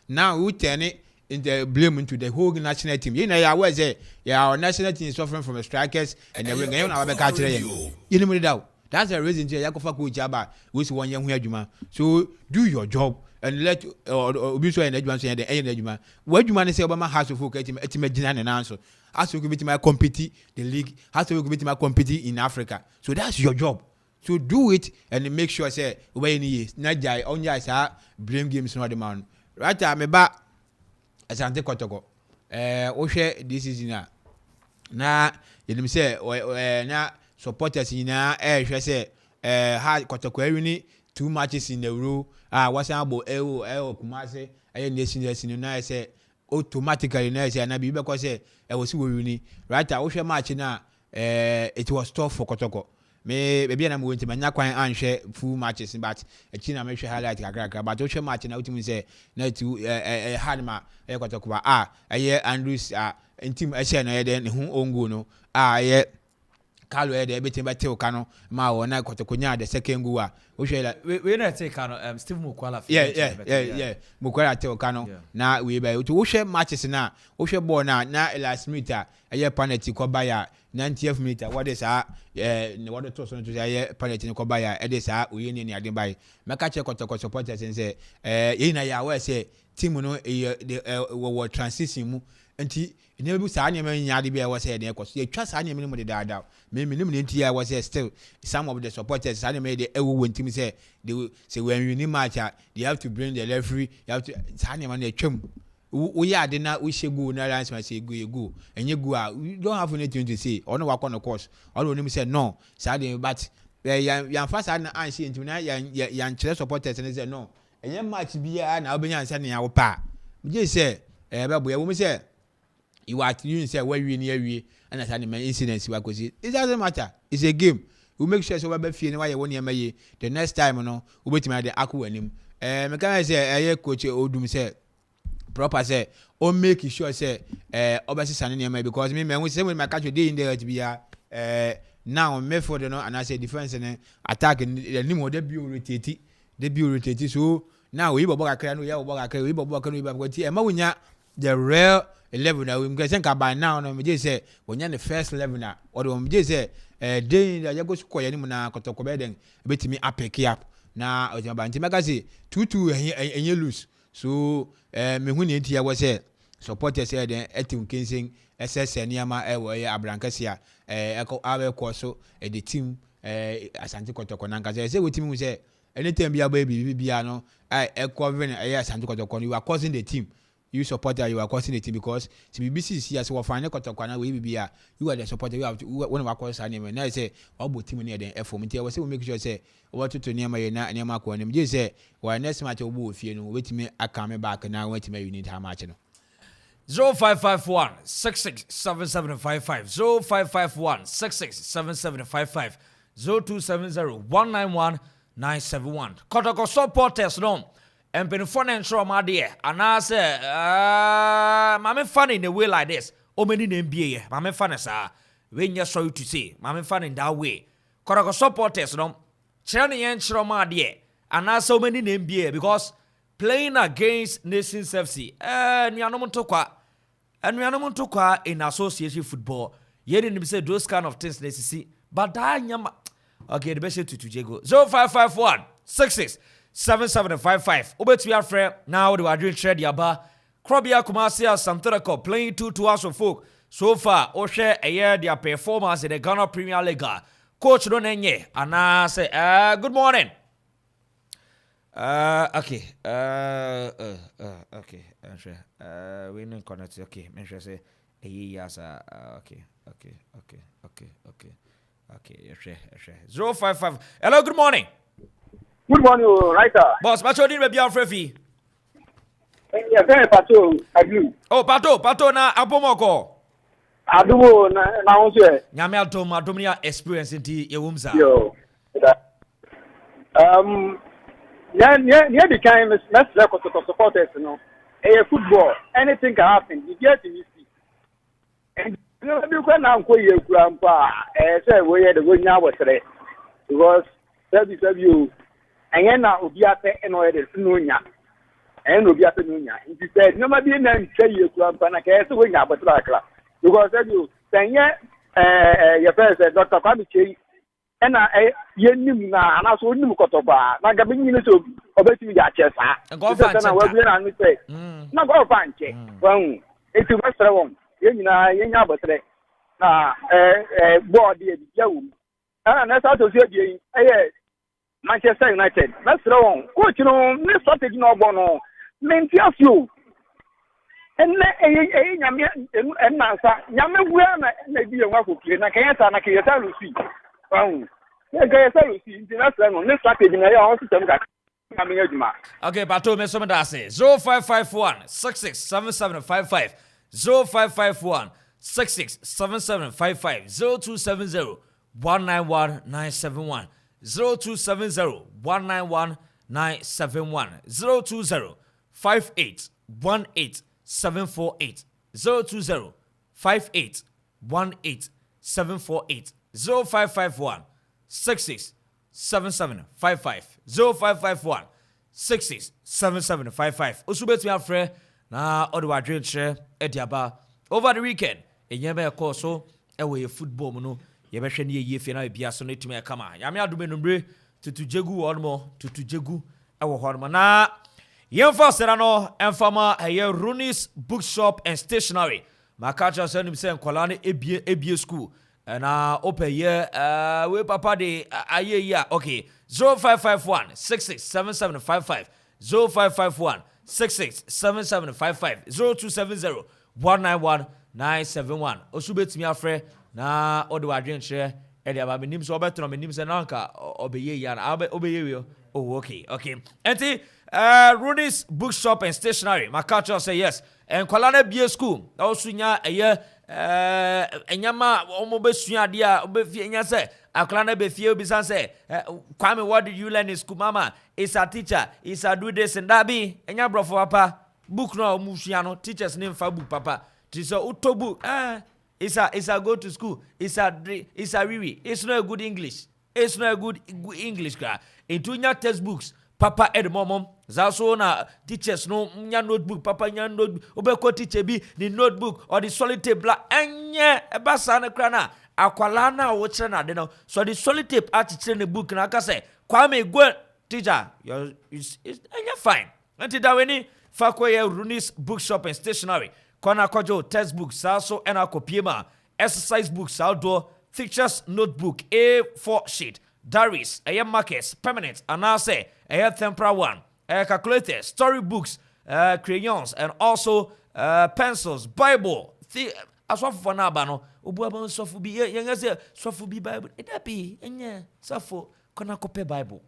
now we turn it in the blame into the whole national team. You know, I was say, our national team is suffering from the strikers and the winger. You know, doubt. That's the reason to Yakofa coach Jaba which 1 year Juma. So do your job and let be so and Edman say the end Juma. What you man say Obama has to focus and answer. Has to be my compete the league, has to be my compete in Africa. So that's your job. So do it and make sure say when he is not jai only as blame games not the man. Right me back as Ante Kotoko. Oshe this is na you say na supporters in say hard Kotoko 2 matches in a row. What's about Kumase? I nation in I say automatically nice and I be because say I was winning. Right, I was match now. It was tough for Kotoko. Maybe I'm going to my Nakwan and share full matches, but a China make sure highlight a crack. But Osha match and ultimately say no to Hadma Kotoko. I hear Andrews in team I say no then who own go no. Carlo de betin ba teo kano ma wona kotokonya the second goal a wo hwe la we na take kano Steve Mukwala yeah Mukwala teo kano na we ba wo hwe matches na wo hwe ball na last minute a eye penalty ko ba ya 90th minute what is what to so to say penalty ko ba ya e dey sa oye ni ade bai meka che kotoko supporters say ye na ya we say team no wo transition mu nti ne bu sa anyema nyaade bia wo say dey koso ye twa sa anyema mu de daada me nim ne nti ya wo say still some of the supporters sa anyema dey ewo ntimi say they say when you need match they have to bring the referee you have to sa anyema na twam we ya de na we shegu na lance ma say go enye go a you don't have anything to say or no work on the course all onim say no sa dey but yan fa sa na anshi ntimi na yan chere supporters ne say no enye match bia na obenya ansa ne ya wo pa je say be boya wo me say you are you say where we near we and as an incidents we cause it doesn't matter, it's a game. We make sure so we be feel why you won here the next time no we betimi the Akropong anim me can say coach Odum say proper say o make sure say obesi sane near because me when say when my catch dey in there to be now me for the no and I say defense and attack the name dey be rotate so now we bobo kakra no ya bobo kakra we bobo kakra no we ti e ma wonya the real 11 now we say by now no me just say wonya the first 11 na or we just say dey ya go score ya ni mu na kotoko be den betimi apeke up na o jamba nti meka say 2-2 enye lose so me hu ni ntia wo say supporters say den etim kensin ss niama wo ya abrankasia Ayekoo so the team Asante Kotoko na nka say wetim hu say anytime bia bia no covering Asante Kotoko you are causing the team. You supporter, you are causing the team because BBC see as we find Kotoko na we bia you are the supporter. You have to when we call Sani and I say about team near the effort. I was say we make sure say what to near my na near Marco and just say why next match will be you know wait me I come back now wait me you need how much no 0551 667755 0551 667755 0270 191 971 Kotoko supporters no Mpere na ntro ma de ana say mame fan in a way like this o many na NBA mame fan sa we nya sorry to say mame fan in that way Kotoko supporters no kire ne yen ntro ma de ana so many na NBA because playing against Nations FC nuanom ntokwa in association football ye didn't say those kind of things necessary but that nyama okay the best to jego 0551 66 7755 Obet we are friend now the Adrian trade yaba Krobia Kumasi Santorako playing 2 hours of folk so far o share a year their performance in the Ghana Premier League coach don't enye and I say good morning okay we no connect okay make sure say yes okay 055 hello good morning. Good morning, writer. Boss, what's your name, baby? I'm Frefi. Yeah, very Pato, I do. Oh, Pato, na Apomoko. I do na onse. Nyame atom adomnia experience inti ye wumza. Yo. Yeah, the kind of let's supporters, you know. Football, anything can happen. You get in this. And you can now go your grandpa. Say we had the good now was today because serve you. And now Obiate and Oede Nunya. And Obiate Nunya. He said, no matter name say you Grandpa Case wing up at Lakra. Because you say, your first Dr. Kwame and I Yenimna and I saw Nim Kotoba, like a minute of obeying your chest. And go find and say, no go find check. Well, if you must have one, Yenya Batre. Board the Yahoo. And that's how to say, Manchester United. That's wrong. Coach, you know, this strategy no bono. Maintain you. And answer. Yame we be a work na kayata na kayata Lucy. Kayata Lucy. International. This strategy na ya also tem ka. Okay, Pato me some that say 0551 667755 0551 667755 0270 191 971 0270 191 971 020 58 18 748 020 58 18 748 0551 667755 0551 667755 Usubet me afre na odo wadwen kire ediaba over the weekend enyebe ekọ so ewe football mu no ye behwe ne ye fie na bia so no etumi ekama yame adome numbre tutujegu wonmo tutujegu ewo hormo na yemfa sera no enfama eye Runis bookshop and stationery makacha so nim se nkola ne ebie school na opeye we papa de ayeya okay 0551 667755 0551 667755 0270 191 971 osubetimi afre na ode wadwen kire ede aba menim so obetro menim se nanka obeye ya na obeye we oh okay enti Runis bookshop and stationery makacho say yes and kwala bie school na osunya eye enyama omo besua de a obefie nya say akwala na befie obisan say Kwame, what did you learn in school? Mama is a teacher, is a do this and that be enya brofo papa book no musua no teachers name fa book papa so utobu it's a go to school, it's a riwi, it's not a good English, it's not a good English gra into nya textbooks papa ed momom zaso na teachers no nya notebook papa nya notebook obeko teacher bi ni notebook or the solid tape bla enye ebasa na kra na akwala na wo kire na de no so the solid tape atichire ne book na aka say Kwame go teacher it's fine until that when fakoye Runis bookshop and stationery kona kojo textbooks zaso ena kopiema exercise books outdoor pictures notebook A4 sheet diaries markers permanent and I say temporary one calculators storybooks crayons and also pencils Bible aswafu for na ba no obu aba swafu bi yen say swafu bi Bible edabi enye swafu kona kope Bible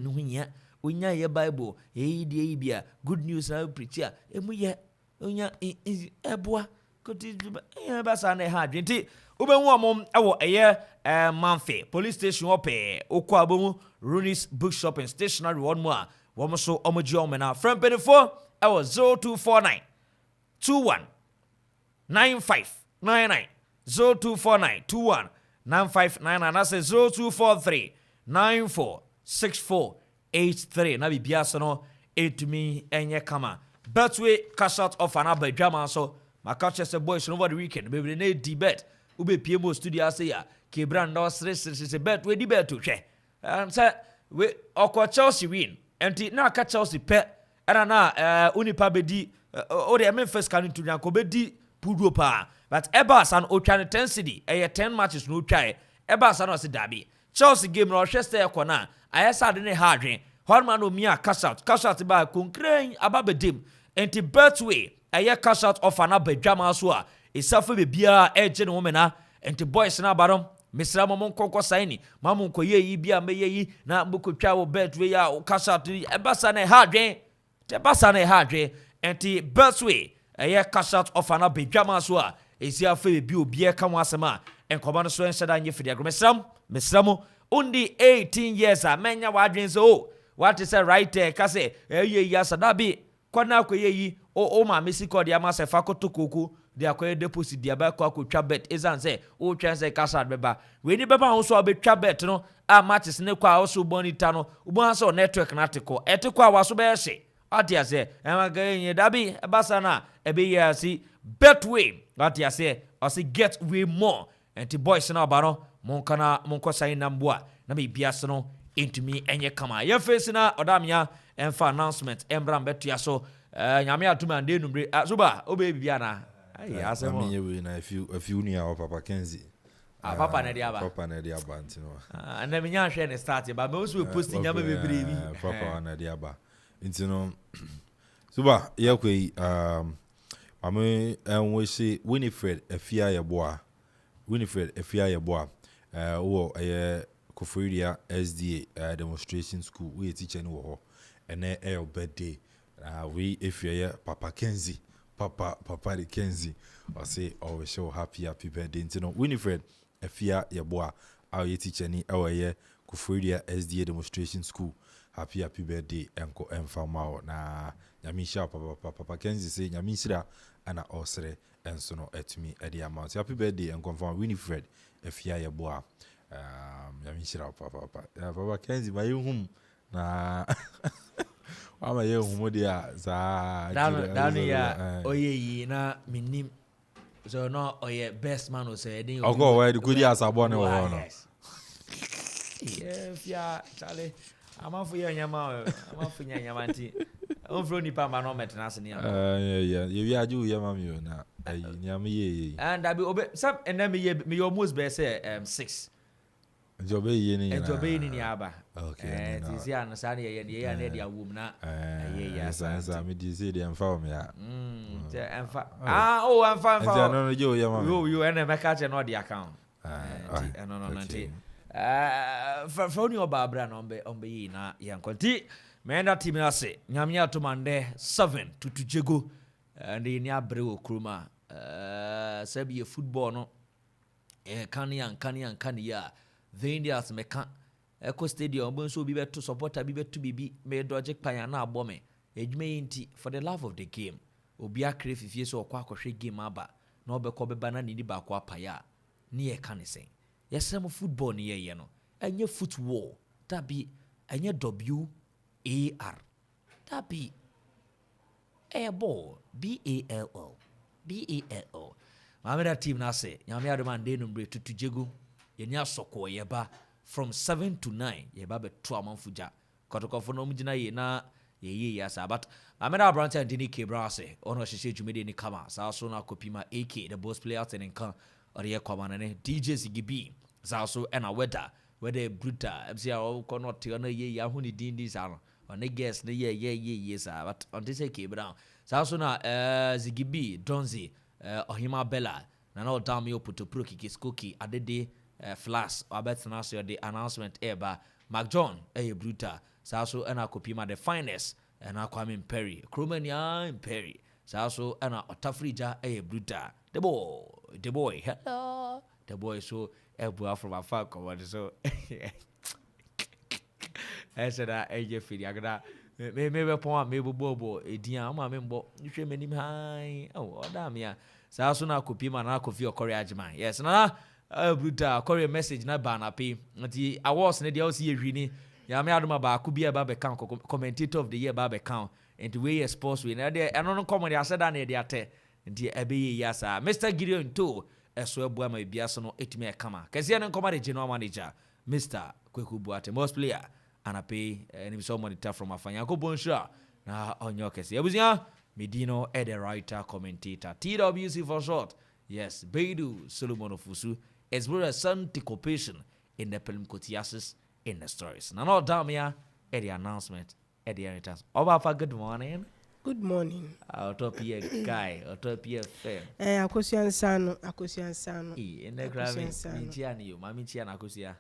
no hunya onya ye Bible ye die bia good news na preach ya emu ye onya eboa koti ba sa na ha dwenti ubenwu amom ewo eye Manfe police station ope okwa abomu Runis bookshop and stationery one more wo so omoji omena from 24 ewo 0249 21 9599 0249 21 9599 na say 0243 946483 na bibia so no etumi enye kama betway cash out of an abadwama so makache se boys over the weekend baby na debate ube PMO studio say ya Kebran no se bet we debate to hwe and say we okwa Chelsea win enti na ka Chelsea pe era na unipa bedi o de Memphis kan to nyanko bedi pudo pa but Ebas and Otwan 10 city 10 matches no try Ebas and se dabi Chelsea game no hweste ekọ na ayesa de ne hardwen Horman no mia cash out ba konkren ababedim enti betway cash out of an abadwama so a isafu be bia eje ne womena enti boys na barom misra momon konko saini mamun ko yeyi bia meyeyi na mbukotwa wo betway ya cash out ebasa na hardwen te basa na hardwen enti betway cash out of an abadwama so a isiafu be bi obi e ka mo asema enkoba no so enhyeda nye fidi agro misram undi 18 years a menya wadwen so what is a right there kase yeyi asadabi kwana ko yeyi o ma mesi ko dia ma se fa kotokoku dia ko deposit dia ba ko akotwa bet ezan se o twen se kasa beba we ni beba ho so obetwa bet no a matches ne kwa o so bonita no ubon so network na teko eteko a waso be hye atia se emagaye dabi ebasa na ebe ya si betway atia se o si get way more anti boys na ba no monko sign namboa na be biase no intumi enye kama ye face na odamia enfa announcement embram betua so nyame atuma nde numre suba obe bibia na ai asemo ami yewe na a few near papa Kenzi papa na dia ba ntino and me nya hwe ne start ba me also posting nyame bebre bi papa na dia ba ntino suba ye kwei ame enwe se Winifred Afia yeboa wo Koforia SDA demonstration school we teacher no ho ene birthday we if you Papa Kenzi Papa de Kenzi I say always show happy birthday you know Winifred Afia yeboa our teacher ni our Koforia SDA demonstration school happy birthday enko emfama na nyamisha Papa Kenzi say nyamisira ana osre and so no etimi edi amount. Happy birthday and confirm Winifred efia ye boa. Yamishira papa. Ya papa Kenzi my home na ama ye home dia za Dani ya oye na minim. So no oye best man o say dey. Ogo we good ya sabone wo no. Yeah, Charlie. Amanfo ye nyama nti. Onfro nipa ma no metena ase ne ya. Yeah. Ye aju ye ma mi na nyama ye. And I be obe some and then me almost be say 6. Jobe ye ni. Jobe ni aba. Okay. This year na sa ye na dia wom na. Yeah, sa me di say dem fa me ya. Emfa. Emfa. No yo ye ma. You and make catch no the account. No. For you Barbara no ombe na yankonti. Menda team na say nyame atomande 7 to Jego and ni abre okruma sabi football no kan ya the Indians meka Eco Stadium bon so bi beto supporter bi beto bibi me dodge pan na abọ me edwuma nti for the love of the game obi akre fifie so okwa akohwe game aba na obekọ beba na ni ba kwa paya ni e kan sen yesem football ni ye no enye football tabi enye WAR tabi ball BALL Mameda team na say nyame adoma de numbre tutu Jego yeni asoko yeba from 7 to 9 yeba beto Amanfo ja kotokofo no mugina ye na ye yasa but Mameda branch and Dini Kebra say ono hihye dwumede ni kama sa so na kopima A.K.A the boss player ten kan ore ye kwama ne DJ Zigibi sa so na weather brutal MC ko no te na ye ya huni din sa no on the guest ye sa but on this Kebra sa so na Zigibi Donzi Ohima Bella na no down me oputo pro kiki skoki adede flash abetna so the announcement eba Mac John brutal sa so na kopima the finest na Kwame Mpere A.K.A sa so na otafrija brutal the boy hello the boy so ebua from afar come so I said that feel agada me pon me bobo edian ma me mbo nhwe manim hai odam ya sa so na kopima na Akuffo Koreajman yes na brutal Korea message na ba na pe nti awards ne dia o si ehwini ya me adoma ba ku bia ba be kan commentator of the year ba be kan and we sports we na dey eno no come dey said that na dey ate nti ebe ye ya sa Mr. Gideon to eso ebua ma bia so no etime kama kase no come dey general manager Mr. Kweku Buate most player and I pay any so monitor from Afanya Kobonsha na onyo kese abuzia Medino the writer commentator TWC for short yes Beidu Solomon Ofusu as well as some occupation in the Pelimkotiasis in the stories na no damia the announcement at the returns Oba good morning. Good morning. Utopia guy, Utopia fair. Akosian Sano. In the Grammy, Mami Chiana, Akosia.